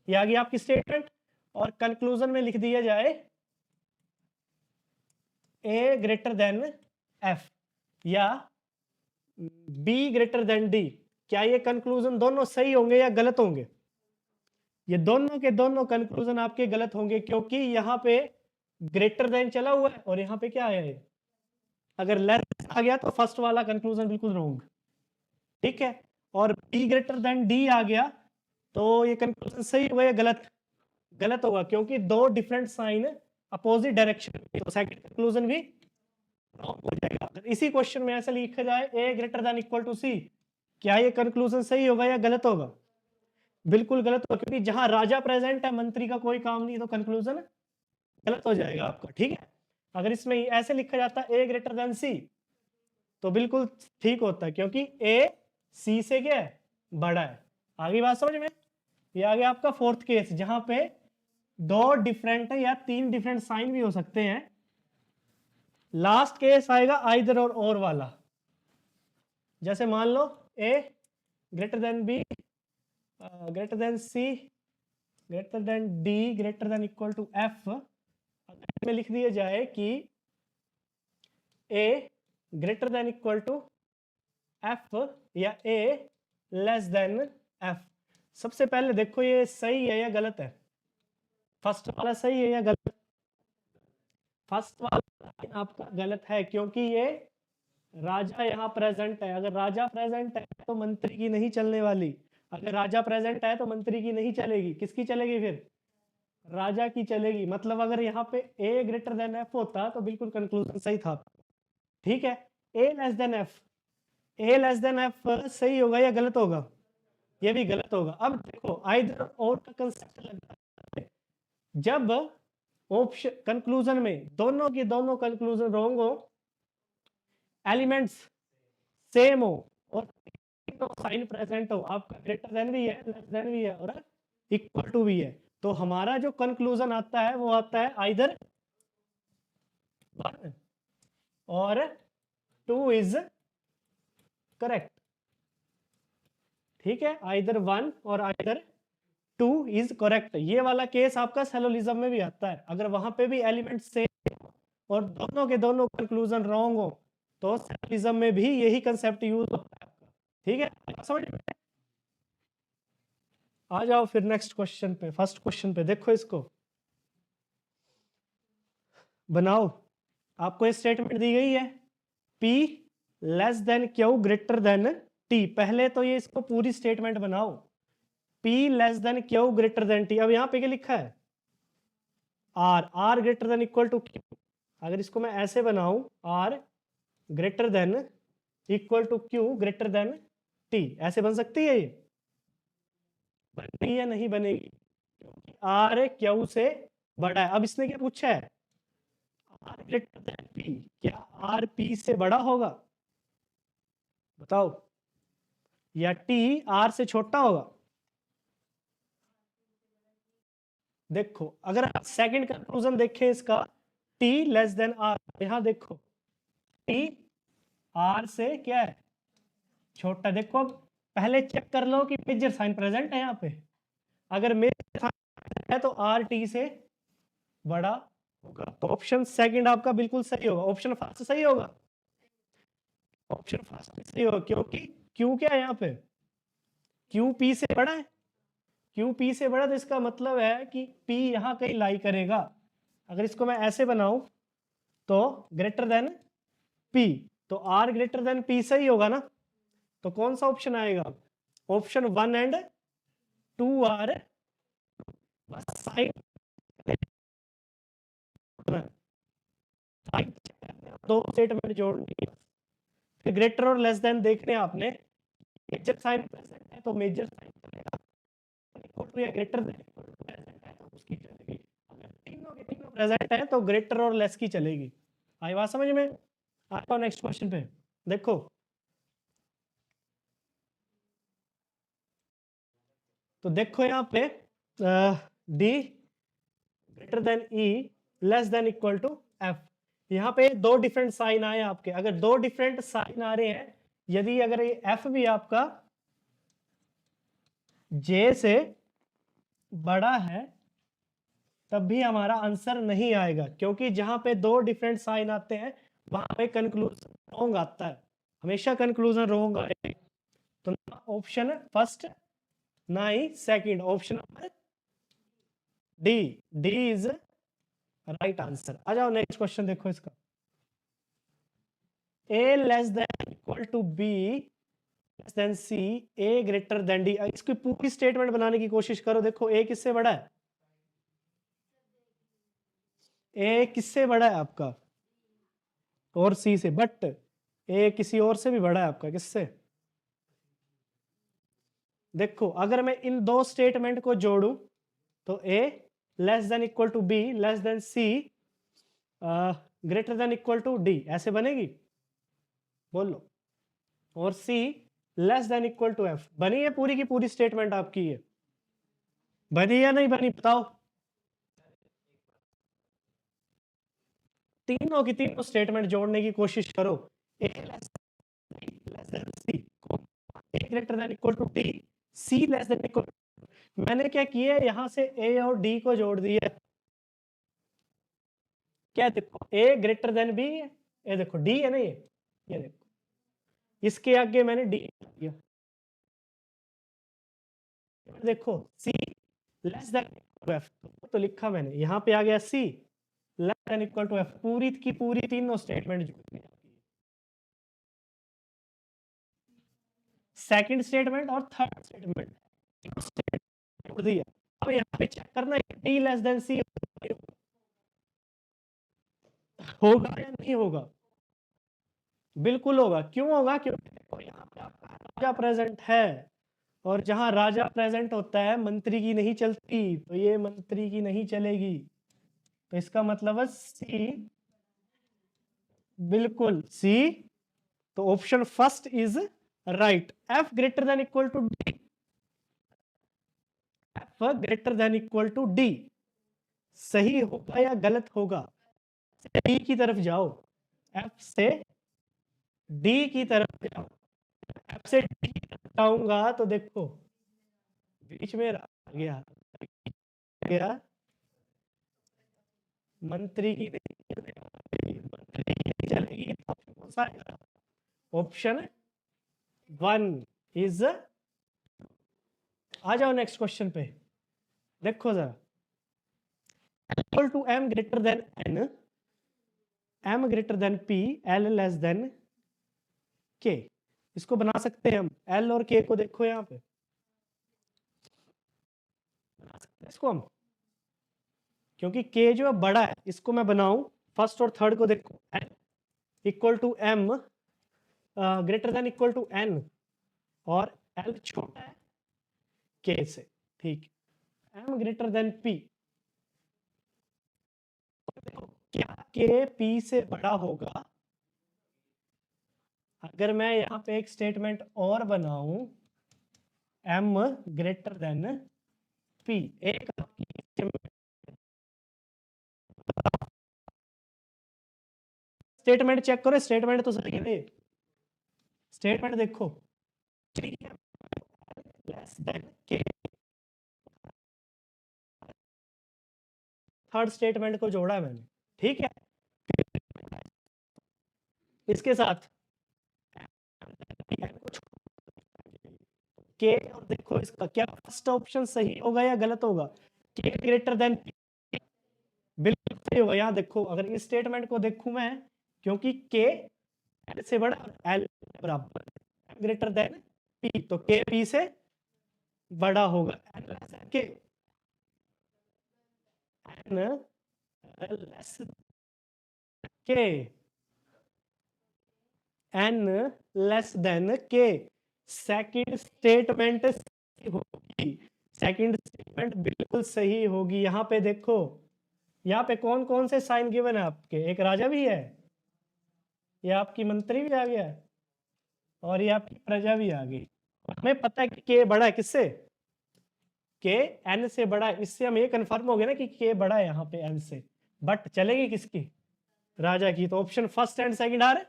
Speaker 1: ये आ गई आपकी स्टेटमेंट। और कंक्लूजन में लिख दिया जाए ए ग्रेटर देन एफ या बी ग्रेटर देन डी। क्या ये कंक्लूजन दोनों सही होंगे या गलत होंगे? ये दोनों के दोनों कंक्लूजन आपके गलत होंगे, क्योंकि यहाँ पे ग्रेटर देन चला हुआ है और यहाँ पे क्या आया है? अगर लेस आ गया तो फर्स्ट वाला कंक्लूजन बिल्कुल रॉन्ग। ठीक है, और बी ग्रेटर देन डी आ गया तो ये कंक्लूजन सही होगा या गलत? गलत होगा, क्योंकि दो डिफरेंट साइन अपोजिट डायरेक्शन, तो सेकंड कंक्लूजन भी रॉन्ग हो जाएगा। अगर इसी क्वेश्चन में ऐसा लिखा जाए ए ग्रेटर देन इक्वल टू सी, क्या ये कंक्लूजन सही होगा या गलत होगा? बिल्कुल गलत होगा, क्योंकि जहां राजा प्रेजेंट है मंत्री का कोई काम नहीं, तो कंक्लूजन गलत हो जाएगा आपका। ठीक है, अगर इसमें ऐसे लिखा जाता ए ग्रेटर देन सी तो बिल्कुल ठीक होता है, क्योंकि ए सी से क्या है? बड़ा है। आगे बात समझ में? ये आ गया आपका फोर्थ केस, जहां पे दो डिफरेंट या तीन डिफरेंट साइन भी हो सकते हैं। लास्ट केस आएगा आइदर और वाला। जैसे मान लो A greater than B greater than C greater than D greater than equal to F, में लिख दिया जाए कि A greater than equal to F या ए लेस देन एफ। सबसे पहले देखो ये सही है या गलत है? फर्स्ट वाला सही है या गलत? फर्स्ट वाला आपका गलत है, क्योंकि ये राजा यहाँ प्रेजेंट है। अगर राजा प्रेजेंट है तो मंत्री की नहीं चलने वाली। अगर राजा प्रेजेंट है तो मंत्री की नहीं चलेगी, किसकी चलेगी फिर? राजा की चलेगी। मतलब अगर यहाँ पे ए ग्रेटर देन एफ होता तो बिल्कुल कंक्लूजन सही था। ठीक है, ए लेस देन एफ, ए लेस देन एफ सही होगा या गलत होगा? ये भी गलत होगा। अब देखो आइदर और का कंसेप्ट लगता है, जब ऑप्शन कंक्लूजन में दोनों की दोनों कंक्लूजन रॉन्ग हो, एलिमेंट्स सेम हो और साइन प्रेजेंट हो, आपका ग्रेटर देन भी है, लेस देन भी है और इक्वल टू भी है, तो हमारा जो कंक्लूजन आता है वो आता है आइदर 1 और 2 इज करेक्ट। ठीक है, आइदर 1 और आइदर 2 इज करेक्ट। ये वाला केस आपका सैलोलिज्म में भी आता है, अगर वहां पे भी एलिमेंट सेम और दोनों के दोनों कंक्लूजन रॉन्ग हो तो सैलोलिज्म में भी यही कंसेप्ट यूज होता है। ठीक है, समझ में? आ जाओ फिर नेक्स्ट क्वेश्चन पे, फर्स्ट क्वेश्चन पे देखो, इसको बनाओ। आपको ये स्टेटमेंट दी गई है P less than Q greater than T। पहले तो ये इसको पूरी स्टेटमेंट बनाओ, P less than Q greater than T। अब यहाँ पे क्या लिखा है, R greater than equal to Q। अगर इसको मैं ऐसे बनाऊं, R greater than equal to Q greater than T, ऐसे बन सकती है ये? बनती है नहीं बनेगी, क्योंकि R Q से बड़ा है। अब इसने क्या पूछा है, R ग्रेटर देन P, क्या R P से बड़ा होगा? बताओ, या T R से छोटा होगा? देखो, अगर आप सेकंड कंक्लूजन देखें इसका, T लेस देन R, यहां देखो T R से क्या है, छोटा। देखो, अब पहले चेक कर लो कि मेजर साइन प्रेजेंट है यहाँ पे। अगर मेजर साइन है तो R T से बड़ा होगा, तो ऑप्शन सेकंड आपका बिल्कुल सही होगा। ऑप्शन फर्स्ट सही होगा, ऑप्शन फर्स्ट सही होगा, क्योंकि क्यू क्या है यहाँ पे, क्यू पी से बड़ा है। क्यू पी से बड़ा, तो इसका मतलब है कि पी यहाँ कहीं लाई करेगा। अगर इसको मैं ऐसे बनाऊं तो ग्रेटर देन पी, तो आर ग्रेटर देन पी सही होगा ना? तो कौन सा ऑप्शन आएगा, ऑप्शन 1 एंड 2 आर साइन, दो स्टेटमेंट जोड़नी है। फिर ग्रेटर और लेस देन देखने आपने, मेजर साइन प्रेजेंट है तो मेजर साइन चलेगा, या ग्रेटर देन प्रेजेंट है तो उसकी चलेगी। अगर तीनों के तीनों प्रेजेंट है तो ग्रेटर और लेस की चलेगी। आई बात समझ में? आता हूं नेक्स्ट क्वेश्चन पे, देखो तो देखो यहाँ पे D greater than E less than equal to F. यहाँ पे दो डिफरेंट साइन आए आपके, अगर दो डिफरेंट साइन आ रहे हैं, यदि अगर ये एफ भी आपका जे से बड़ा है तब भी हमारा आंसर नहीं आएगा, क्योंकि जहां पे दो डिफरेंट साइन आते हैं वहां पे कंक्लूजन रॉन्ग आता है, हमेशा कंक्लूजन रॉन्ग आएगा। तो ऑप्शन फर्स्ट ना ही second, option number D, D is right answer. आ जाओ नेक्स्ट क्वेश्चन देखो इसका, A less than equal to B less than C, A greater than D. इसकी पूरी स्टेटमेंट बनाने की कोशिश करो। देखो, ए किससे बड़ा है, ए किससे बड़ा है आपका, और सी से, बट ए किसी और से भी बड़ा है आपका, किससे? देखो, अगर मैं इन दो स्टेटमेंट को जोड़ूं तो A less than equal to B less than C greater than equal to D, ऐसे बनेगी? बोलो। और C less than equal to F, बनी है पूरी की पूरी स्टेटमेंट आपकी ये? बनी या नहीं बनी, बताओ। तीनों की तीनों स्टेटमेंट जोड़ने की कोशिश करो। A less than C, A greater than equal to D, C less than equal. मैंने क्या किया है, यहां से ए और डी को जोड़ दिया। क्या देखो, ए ग्रेटर देन बी, ये देखो डी है ना, ये देखो, इसके आगे मैंने डी दिया। देखो सी लेस देन एफ, तो लिखा मैंने, यहाँ पे आ गया C less than equal to F. पूरी की पूरी तीनों स्टेटमेंट जोड़ दी, सेकंड स्टेटमेंट और थर्ड स्टेटमेंट जोड़ दिया। अब यहाँ पे चेक करना है डी लेस देन सी होगा या नहीं होगा। बिल्कुल होगा, क्यों होगा, क्योंकि देखो यहाँ पे आपका राजा प्रेजेंट है, और जहां राजा प्रेजेंट होता है मंत्री की नहीं चलती, तो ये मंत्री की नहीं चलेगी। तो इसका मतलब है सी, बिल्कुल सी तो option first is right. F greater than equal to D, F greater than equal to D सही होगा या गलत होगा? डी की तरफ जाओ, एफ से डी की तरफ जाओ। एफ से डी की तरफ जाऊंगा तो देखो बीच में आ गया गया मंत्री की मंत्री की चलेगी। Option one is. आ जाओ नेक्स्ट क्वेश्चन पे, देखो जरा। Equal to M greater than N, M greater than P, L less than K. इसको बना सकते हैं हम, एल और के को देखो यहां पे बना सकते हैं इसको हम, क्योंकि के जो है बड़ा है। इसको मैं बनाऊं, फर्स्ट और थर्ड को देखो, L equal to M greater than equal to N और एल छोटा है के से, ठीक। एम ग्रेटर देन पी, क्या के पी से बड़ा होगा? अगर मैं यहां पे एक स्टेटमेंट और बनाऊं, एम ग्रेटर देन पी, एक स्टेटमेंट चेक करो, स्टेटमेंट तो सही है। स्टेटमेंट देखो, लेस देन के, थर्ड स्टेटमेंट को जोड़ा है मैंने, ठीक है। इसके साथ के, और देखो इसका क्या फर्स्ट ऑप्शन सही होगा या गलत होगा? के ग्रेटर देन, बिल्कुल सही होगा। यहाँ देखो, अगर इस स्टेटमेंट को देखूं मैं, क्योंकि के एल से बड़ा, एल बराबर ग्रेटर देन पी, तो के पी से बड़ा होगा। के एन लेस के, एन लेस देन के, सेकंड स्टेटमेंट होगी, सेकंड स्टेटमेंट बिल्कुल सही होगी। यहाँ पे देखो, यहाँ पे कौन कौन से साइन गिवन है आपके? एक राजा भी है, ये आपकी मंत्री भी आ गया, और ये आपकी प्रजा भी आ गई। हमें पता है कि के बड़ा है किससे? के एन से बड़ा है। इससे हम ये कंफर्म हो गया ना कि के बड़ा है यहाँ पे एन से। बट चलेगी किसकी? राजा की। तो option first and second are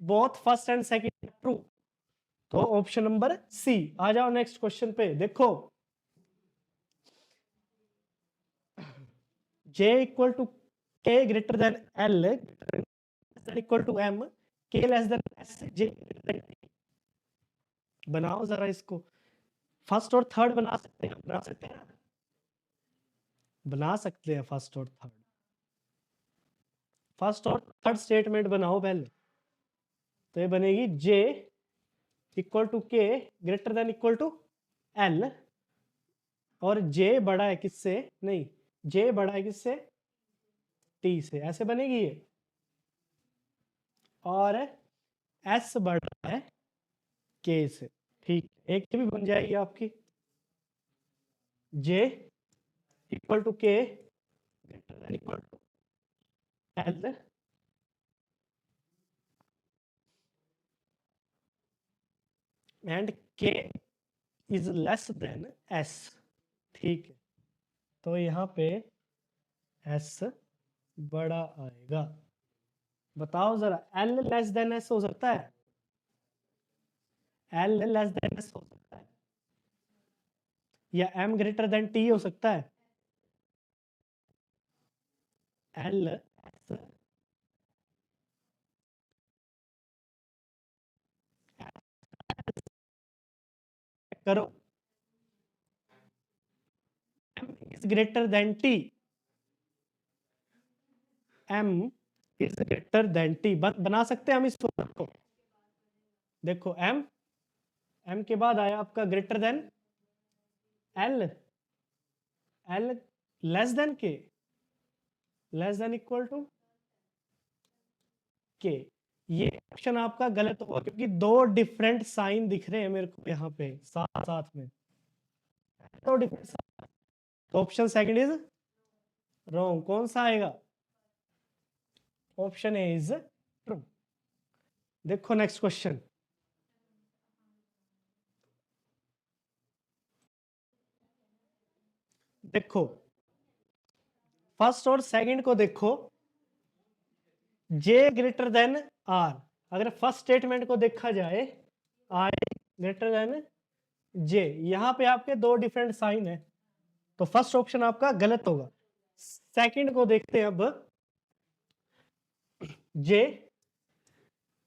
Speaker 1: both first and second true, तो ऑप्शन नंबर सी। आ जाओ नेक्स्ट क्वेश्चन पे, देखो J equal to K greater than L equal to M, K less than S, J बनाओ जरा इसको। फर्स्ट और third बना सकते हैं, बना सकते हैं, बना सकते हैं फर्स्ट और थर्ड। फर्स्ट और थर्ड स्टेटमेंट बनाओ पहले, तो ये बनेगी J equal to K greater than equal to L, और J बड़ा है किससे? नहीं, J बड़ा है किससे? T से, ऐसे बनेगी ये। और S बड़ा है K से, ठीक। एक भी बन जाएगी आपकी, J equal to K greater than equal to L, and K is less than S, ठीक है। तो यहाँ पे S बड़ा आएगा। बताओ जरा, L लेस देन S हो सकता है? L लेस देन S हो सकता है, या M ग्रेटर देन T हो सकता है? L करो, M is greater than T, M is greater than T, बना सकते हैं हम इसको। देखो M के बाद आया आपका greater than L, L less than K, less than equal to K। ये ऑप्शन आपका गलत होगा, क्योंकि दो डिफरेंट साइन दिख रहे हैं मेरे को यहाँ पे साथ साथ में, दो डिफरेंट। तो ऑप्शन सेकंड इज रॉन्ग। कौन सा आएगा? Option A is true. देखो नेक्स्ट क्वेश्चन, देखो फर्स्ट और सेकंड को देखो, जे ग्रेटर देन आर। अगर फर्स्ट स्टेटमेंट को देखा जाए, आई ग्रेटर देन जे, यहां पे आपके दो डिफरेंट साइन है, तो फर्स्ट ऑप्शन आपका गलत होगा। सेकंड को देखते हैं अब, जे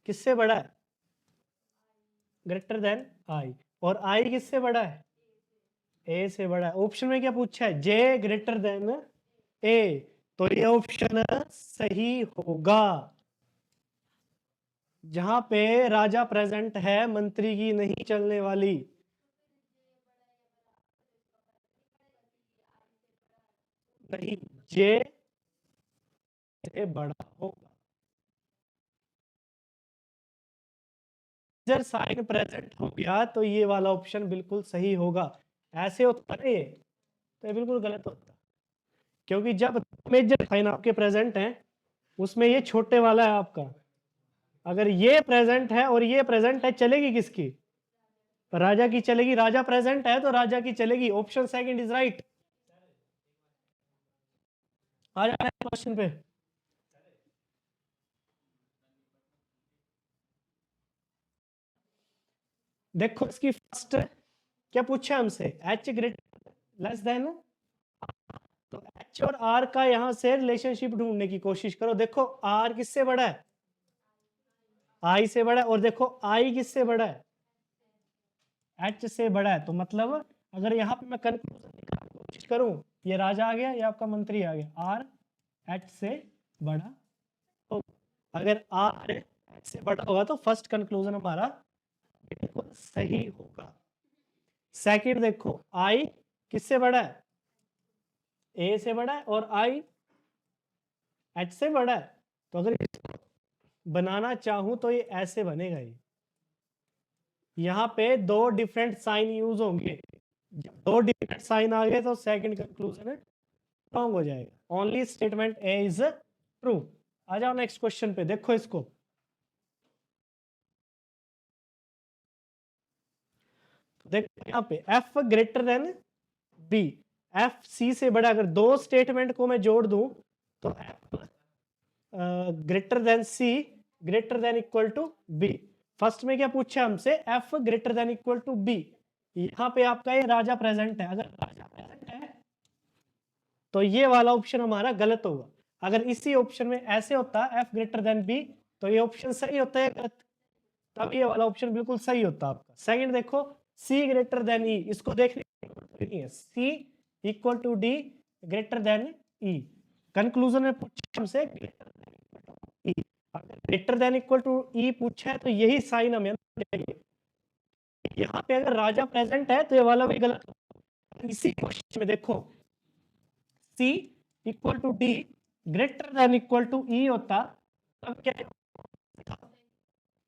Speaker 1: किससे बड़ा है, ग्रेटर देन आई, और आई किससे बड़ा है, ए से बड़ा है। ऑप्शन में क्या पूछा है, जे ग्रेटर देन ए, तो ये ऑप्शन सही होगा। जहां पे राजा प्रेजेंट है, मंत्री की नहीं चलने वाली। नहीं, जे से बड़ा होगा। जब साइन प्रेजेंट हो गया तो ये वाला ऑप्शन बिल्कुल सही होगा। ऐसे होता है ये, तो ये बिल्कुल गलत होता, क्योंकि जब मेजर साइन आपके प्रेजेंट हैं, उसमें ये छोटे वाला है आपका, अगर ये प्रेजेंट है और ये प्रेजेंट है, चलेगी किसकी, राजा की चलेगी। राजा प्रेजेंट है तो राजा की चलेगी। Option second is right. आ जाए क्वेश्चन पे। देखो इसकी फर्स्ट क्या पूछा है हमसे, एच ग्रेटर लेस देन, तो एच और आर का यहां से रिलेशनशिप ढूंढने की कोशिश करो। देखो आर किससे बड़ा है, आई से बड़ा है, और देखो आई किससे बड़ा है, एच से बड़ा है। तो मतलब अगर यहाँ पे मैं कंक्लूजन निकालने की कोशिश करूं, ये राजा आ गया, ये आपका मंत्री आ गया, आर एच से बड़ा। तो अगर आर एच से बड़ा होगा तो फर्स्ट कंक्लूजन हमारा बिल्कुल सही होगा। सेकंड देखो, आई किससे बड़ा है, ए से बड़ा है, और आई एच से बड़ा है। तो अगर बनाना चाहूं तो ये ऐसे बनेगा। ये यहाँ पे दो डिफरेंट साइन यूज होंगे, जब दो डिफरेंट साइन आ गए तो सेकंड कंक्लूजन रॉन्ग हो जाएगा। Only statement A is true. आ जाओ नेक्स्ट क्वेश्चन पे, देखो इसको। देखो यहाँ पे F greater than B, F C से बड़ा। अगर दो स्टेटमेंट को मैं जोड़ दूं तो F greater than C greater than equal to B. First में क्या पूछा हमसे, F greater than equal to B. यहाँ पे आपका ये राजा प्रेजेंट है, अगर राजा प्रेजेंट है तो ये वाला ऑप्शन हमारा गलत होगा। अगर इसी ऑप्शन में ऐसे होता एफ ग्रेटर देन बी, तो ये ऑप्शन सही होता है गलत, तब ये वाला ऑप्शन बिल्कुल सही होता आपका। सेकंड देखो, सी ग्रेटर देन ई, इसको देखने नहीं है, C equal to D greater than E. Conclusion में पूछा हमसे greater than equal to E पूछा है, तो यही साइन हमें चाहिए। यहाँ पे अगर राजा प्रेजेंट है तो ये वाला भी गलत होगा। इसी क्वेश्चन में देखो, C equal to D greater than equal to E होता, तब क्या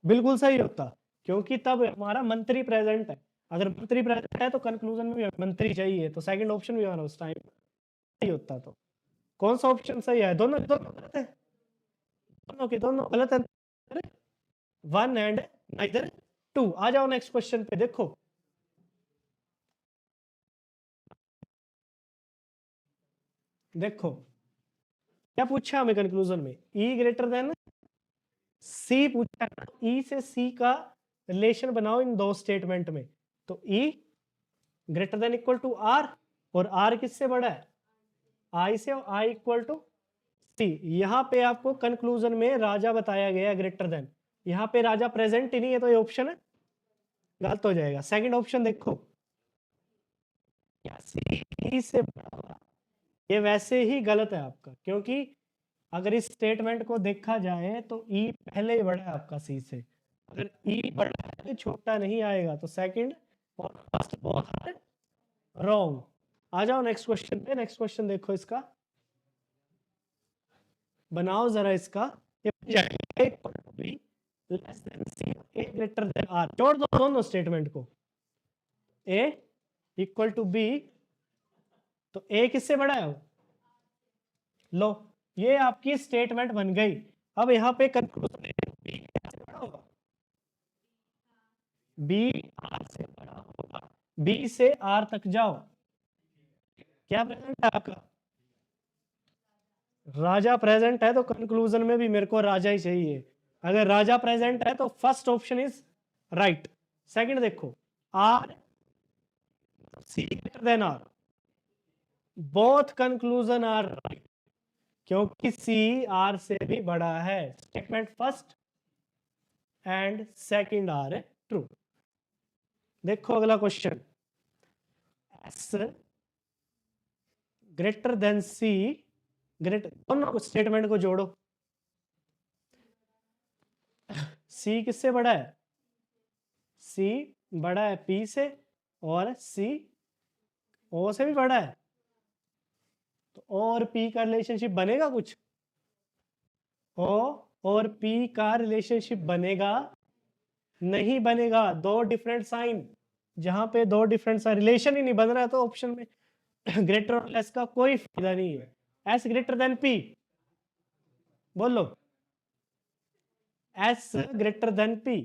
Speaker 1: बिल्कुल सही होता, क्योंकि तब हमारा मंत्री प्रेजेंट है। अगर मंत्री प्रेजेंट है तो कंक्लूजन में भी मंत्री चाहिए, तो सेकंड ऑप्शन भी हमारा उस टाइम सही होता। तो कौन सा ऑप्शन सही है, दोनों दोनों गलत है, दोनों के दोनों गलत है, वन एंड नाइदर टू। आ जाओ नेक्स्ट क्वेश्चन पे, देखो देखो क्या पूछा हमें कंक्लूजन में, ई ग्रेटर देन सी पूछा, ई से सी का रिलेशन बनाओ इन दो स्टेटमेंट में। तो E greater than equal to R, और आर किससे बड़ा है, आई से, और आई इक्वल टू सी। यहाँ पे आपको कंक्लूजन में राजा बताया गया ग्रेटर देन, यहाँ पे राजा प्रेजेंट ही नहीं है, तो ये ऑप्शन गलत हो जाएगा। सेकंड ऑप्शन देखो, सी से बड़ा होगा, ये वैसे ही गलत है आपका, क्योंकि अगर इस स्टेटमेंट को देखा जाए तो ई पहले ही बड़ा है आपका सी से। अगर ई बड़ा है तो छोटा नहीं आएगा, तो सेकंड और फर्स्ट बहुत रॉन्ग। आ जाओ नेक्स्ट क्वेश्चन पे, नेक्स्ट क्वेश्चन देखो इसका, बनाओ जरा इसका। ये बन जाएगा A less than C, A greater than R। जोड़ दो दोनों स्टेटमेंट को, A इक्वल टू B, तो A किससे बड़ा है, लो ये आपकी स्टेटमेंट बन गई। अब यहाँ पे कंक्लूजन बड़ा होगा, बी आर से बड़ा होगा। बी से आर तक जाओ, क्या प्रेजेंट है आपका? राजा प्रेजेंट है तो कंक्लूजन में भी मेरे को राजा ही चाहिए। अगर राजा प्रेजेंट है तो first option is right. Second देखो, R C greater than R, both conclusion are right, क्योंकि सी आर से भी बड़ा है। Statement first and second are true. देखो अगला क्वेश्चन, S greater than C, greater, दोनों स्टेटमेंट को जोड़ो। सी किससे बड़ा है? सी बड़ा है पी से, और सी ओ से भी बड़ा है, तो ओ और पी का रिलेशनशिप बनेगा कुछ? ओ और पी का रिलेशनशिप बनेगा? नहीं बनेगा। दो डिफरेंट साइन, जहां पे दो डिफरेंट साइन रिलेशन ही नहीं बन रहा है तो ऑप्शन में ग्रेटर और लेस का कोई फायदा नहीं है। एस ग्रेटर देन पी, बोलो। S greater than P,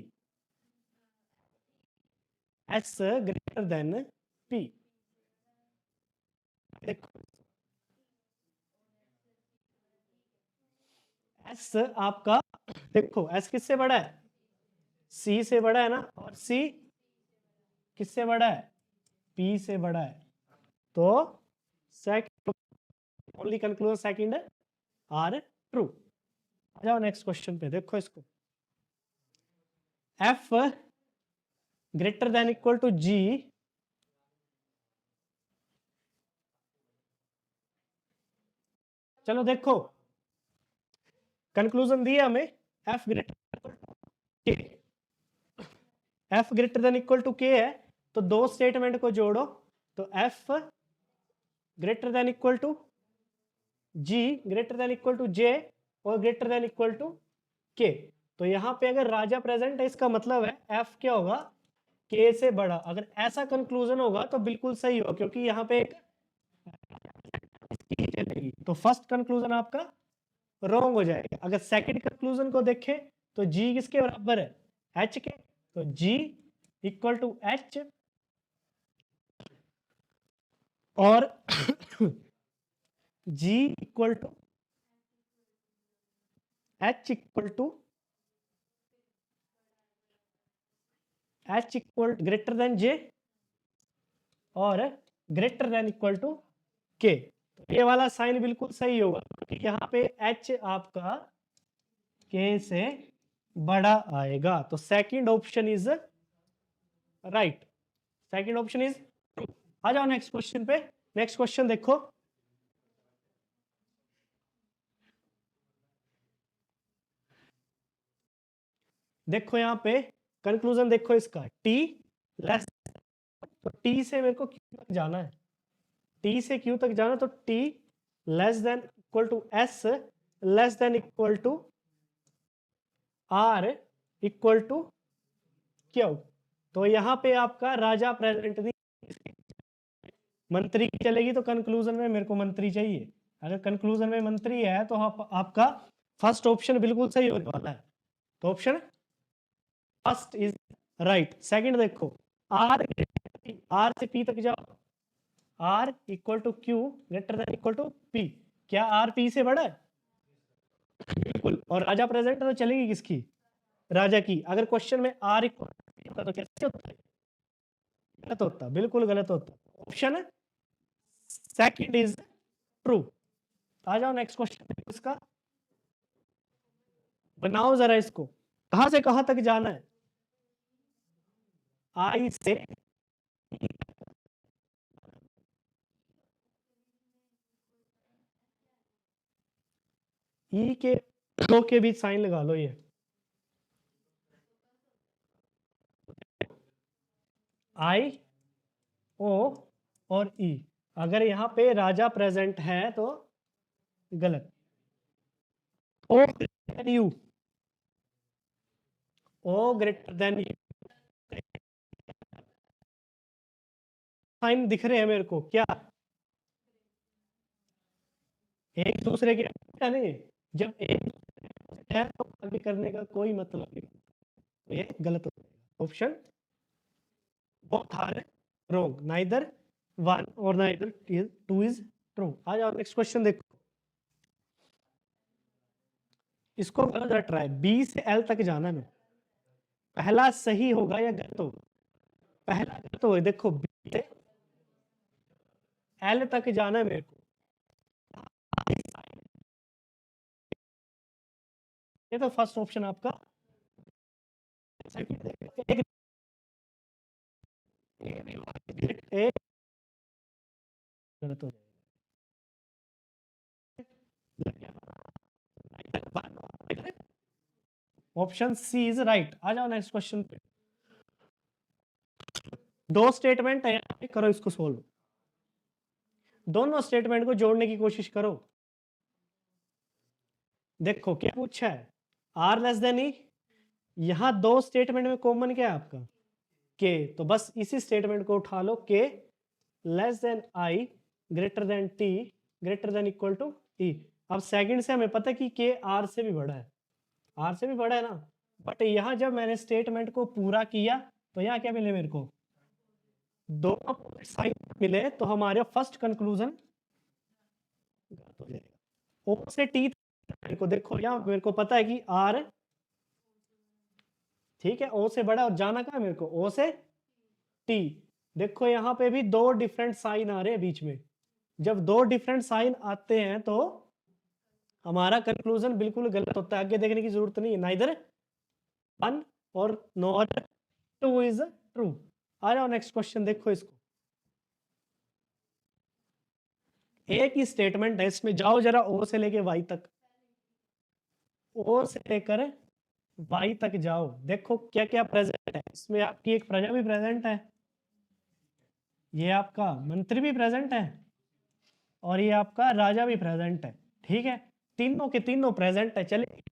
Speaker 1: S greater than P. देखो एस आपका, देखो एस किससे बड़ा है? सी से बड़ा है ना, और सी किससे बड़ा है? पी से बड़ा है। तो second, only conclusion second are true. आ जाओ नेक्स्ट क्वेश्चन पे, देखो इसको, F greater than equal to G, चलो देखो कंक्लूजन दिया हमें, F greater K, F greater than equal to K है, तो दो स्टेटमेंट को जोड़ो, तो F greater than equal to G, greater than equal to J, और ग्रेटर देन इक्वल टू के। तो यहां पे अगर राजा प्रेजेंट है, इसका मतलब है एफ क्या होगा? के से बड़ा। अगर ऐसा कंक्लूजन होगा तो बिल्कुल सही होगा, क्योंकि यहाँ पे एक चलेगी। तो फर्स्ट कंक्लूजन आपका रॉन्ग हो जाएगा। अगर सेकंड कंक्लूजन को देखें तो जी किसके बराबर है? एच के, तो जी इक्वल टू एच, और G equal to H equal to H equal greater than J, और ग्रेटर देन इक्वल टू के। ये वाला साइन बिल्कुल सही होगा, क्योंकि यहाँ पे एच आपका के से बड़ा आएगा। तो second option is right, second option is. आ जाओ नेक्स्ट क्वेश्चन पे। नेक्स्ट क्वेश्चन देखो, देखो यहाँ पे कंक्लूजन देखो इसका, टी लेस, तो टी से मेरे को क्यू तक जाना है, टी से क्यू तक जाना, तो T less than equal to S less than equal to R equal to Q. तो यहाँ पे आपका राजा प्रेजेंट नहीं, मंत्री की चलेगी, तो कंक्लूजन में मेरे को मंत्री चाहिए। अगर कंक्लूजन में मंत्री है तो आपका फर्स्ट ऑप्शन बिल्कुल सही होने वाला है। तो option first is right. Second देखो, आर, आर से पी तक जाओ, R equal to Q greater than equal to P. क्या आर पी से बड़ा है? बिल्कुल। और राजा प्रेजेंट तो चलेगी किसकी? राजा की। अगर क्वेश्चन में आर इक्वल होता तो कैसे होता है? गलत होता, बिल्कुल गलत होता। Option second is true. आ जाओ नेक्स्ट क्वेश्चन इसका, बनाओ जरा इसको, कहां से कहां तक जाना है? आई से ई के, दो के बीच साइन लगा लो। ये आई, ओ और ई, अगर यहाँ पे राजा प्रेजेंट है तो गलत। O greater than U, O greater than U, sign दिख रहे हैं मेरे को क्या? एक दूसरे के नहीं, जब एक है तो आगे करने का कोई मतलब नहीं, तो ये गलत हो जाएगा। Option both are wrong, neither one or neither two is true. आ जाओ नेक्स्ट क्वेश्चन देखो, इसको करो जरा ट्राई, बी से एल तक जाना है, पहला सही होगा या गलत होगा? पहला गलत होगा, देखो बी से एल तक जाना है मेरे को, ये तो फर्स्ट ऑप्शन आपका एक गलत हो जाएगा, ऑप्शन सी इज राइट। आ जाओ नेक्स्ट क्वेश्चन पे, दो स्टेटमेंट है, करो इसको सोल्व, दोनों स्टेटमेंट को जोड़ने की कोशिश करो। देखो क्या पूछा है, आर लेस देन ई, यहां दो स्टेटमेंट में कॉमन क्या है आपका, के, तो बस इसी स्टेटमेंट को उठा लो, K less than I greater than T greater than equal to E. अब सेकंड से हमें पता है कि के आर से भी बड़ा है, आर से भी बड़ा है ना, बट यहां जब मैंने स्टेटमेंट को पूरा किया तो यहाँ क्या मिले मेरे को, दो साइन मिले, तो हमारे फर्स्ट कंक्लूजन ओ से टी को देखो, यहाँ मेरे को पता है कि आर, ठीक है, ओ से बड़ा, और जाना कहाँ है मेरे को, ओ से टी। देखो यहाँ पे भी दो डिफरेंट साइन आ रहे हैं बीच में, जब दो डिफरेंट साइन आते हैं तो हमारा कंक्लूजन बिल्कुल गलत होता है, आगे देखने की जरूरत नहीं है, नाइदर वन और नॉट टू इज ट्रू। आ जाओ नेक्स्ट क्वेश्चन देखो, इसको एक ही स्टेटमेंट है, इसमें जाओ जरा ओ से लेके वाई तक, ओ से लेकर वाई तक जाओ, देखो क्या क्या प्रेजेंट है इसमें, आपकी एक प्रजा भी प्रेजेंट है, ये आपका मंत्री भी प्रेजेंट है, और ये आपका राजा भी प्रेजेंट है, ठीक है, तीनों के तीनों प्रेजेंट है। चलिए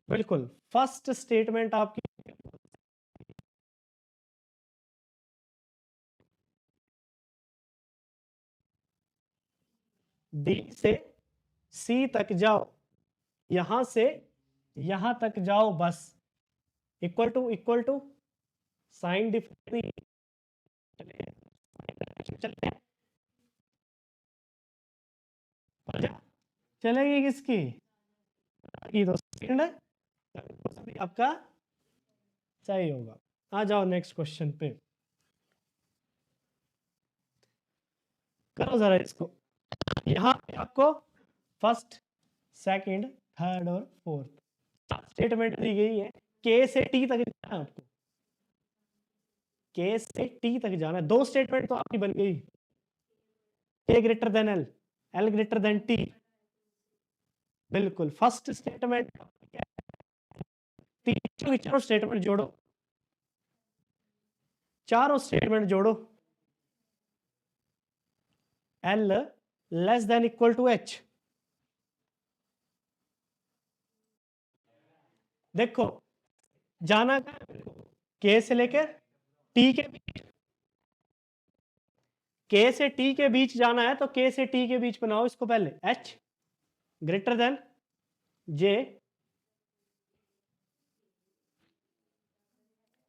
Speaker 1: बिल्कुल, फर्स्ट स्टेटमेंट आपकी डी से सी तक जाओ, यहां से यहां तक जाओ, बस इक्वल टू साइन डिफरेंस चलेगी किसकी, ये तो सेकंड है आपका सही होगा। आ जाओ नेक्स्ट क्वेश्चन पे, करो जरा इसको, यहाँ पे आपको फर्स्ट सेकंड थर्ड और फोर्थ स्टेटमेंट दी गई है, के से टी तक जाना है आपको, के से टी तक जाना है, दो स्टेटमेंट तो आपकी बन गई, A greater than L, L greater than T, बिल्कुल फर्स्ट स्टेटमेंट, चारों स्टेटमेंट जोड़ो, चारों स्टेटमेंट जोड़ो, L less than equal to H, देखो जाना के से लेकर टी के बीच, के से टी के बीच जाना है, तो के से टी के बीच बनाओ इसको पहले, H greater than J,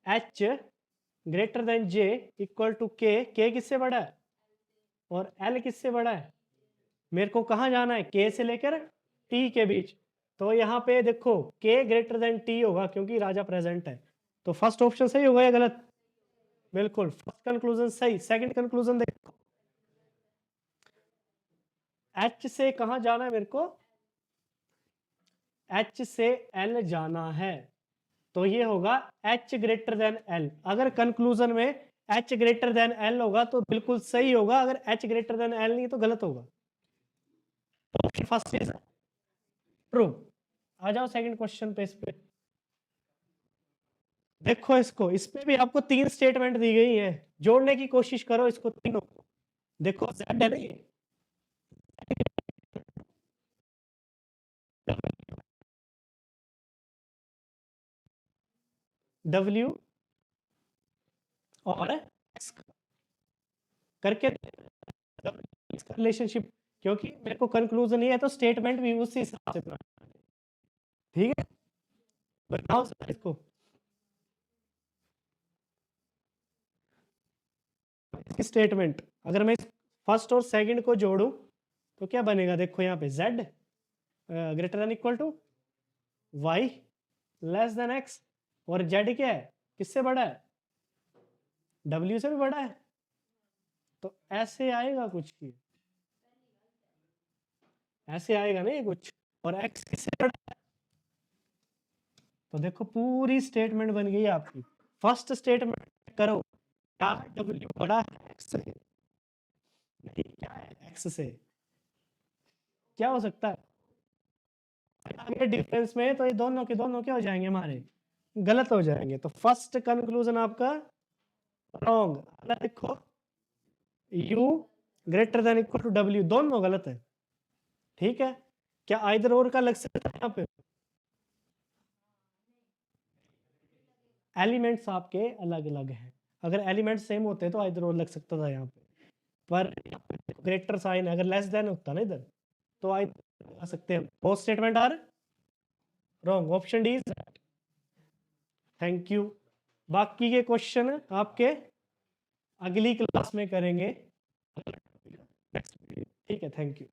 Speaker 1: H greater than J equal to K किससे बड़ा है और एल किससे बड़ा है, मेरे को कहाँ जाना है, के से लेकर टी के बीच, तो यहाँ पे देखो के ग्रेटर देन टी होगा क्योंकि राजा प्रेजेंट है, तो फर्स्ट ऑप्शन सही होगा या गलत, बिल्कुल फर्स्ट कंक्लूजन सही। सेकंड कंक्लूजन देखो, एच से कहाँ जाना है मेरे को, एच से एल जाना है, तो ये होगा एच ग्रेटर देन एल, अगर कंक्लूजन में एच ग्रेटर देन एल होगा तो बिल्कुल सही होगा, अगर एच ग्रेटर देन एल नहीं तो गलत होगा, ऑप्शन फर्स्ट इज ट्रू। आ जाओ सेकंड क्वेश्चन पे, इस पे देखो, इसको इस पे भी आपको तीन स्टेटमेंट दी गई है, जोड़ने की कोशिश करो इसको तीनों, देखो जेड है ना ये, डब्ल्यू और एक्स करके रिलेशनशिप, क्योंकि मेरे को कंक्लूजन नहीं है तो स्टेटमेंट भी उसी हिसाब से बनाना, ठीक है, बनाओ इसको। स्टेटमेंट अगर मैं फर्स्ट और सेकंड को जोड़ूं तो क्या बनेगा, देखो यहाँ पे z greater than equal to y less than x, और z क्या है, किससे बड़ा है, w से भी बड़ा है। तो ऐसे आएगा कुछ की, ऐसे आएगा ना ये कुछ, और x किससे बड़ा है। तो देखो पूरी स्टेटमेंट बन गई आपकी। फर्स्ट स्टेटमेंट करो, क्या w बड़ा है x से, नहीं क्या है x से, क्या हो सकता है आगे डिफरेंस में, तो ये दोनों के दोनों क्या हो जाएंगे हमारे, गलत हो जाएंगे। तो फर्स्ट कंक्लूजन आपका रॉन्ग। अगर देखो u greater than equal to w, दोनों गलत है। ठीक है, क्या आइदर और का लग सकता है यहाँ पे, एलिमेंट्स आपके अलग अलग हैं। अगर एलिमेंट सेम होते तो आइदर और लग सकता था यहाँ पे, पर ग्रेटर साइन अगर लेस देन होता ना इधर, तो आइदर आ सकते हैं। Both statements are wrong, option D is. Thank you. बाकी के क्वेश्चन आपके अगली क्लास में करेंगे। ठीक है, थैंक यू।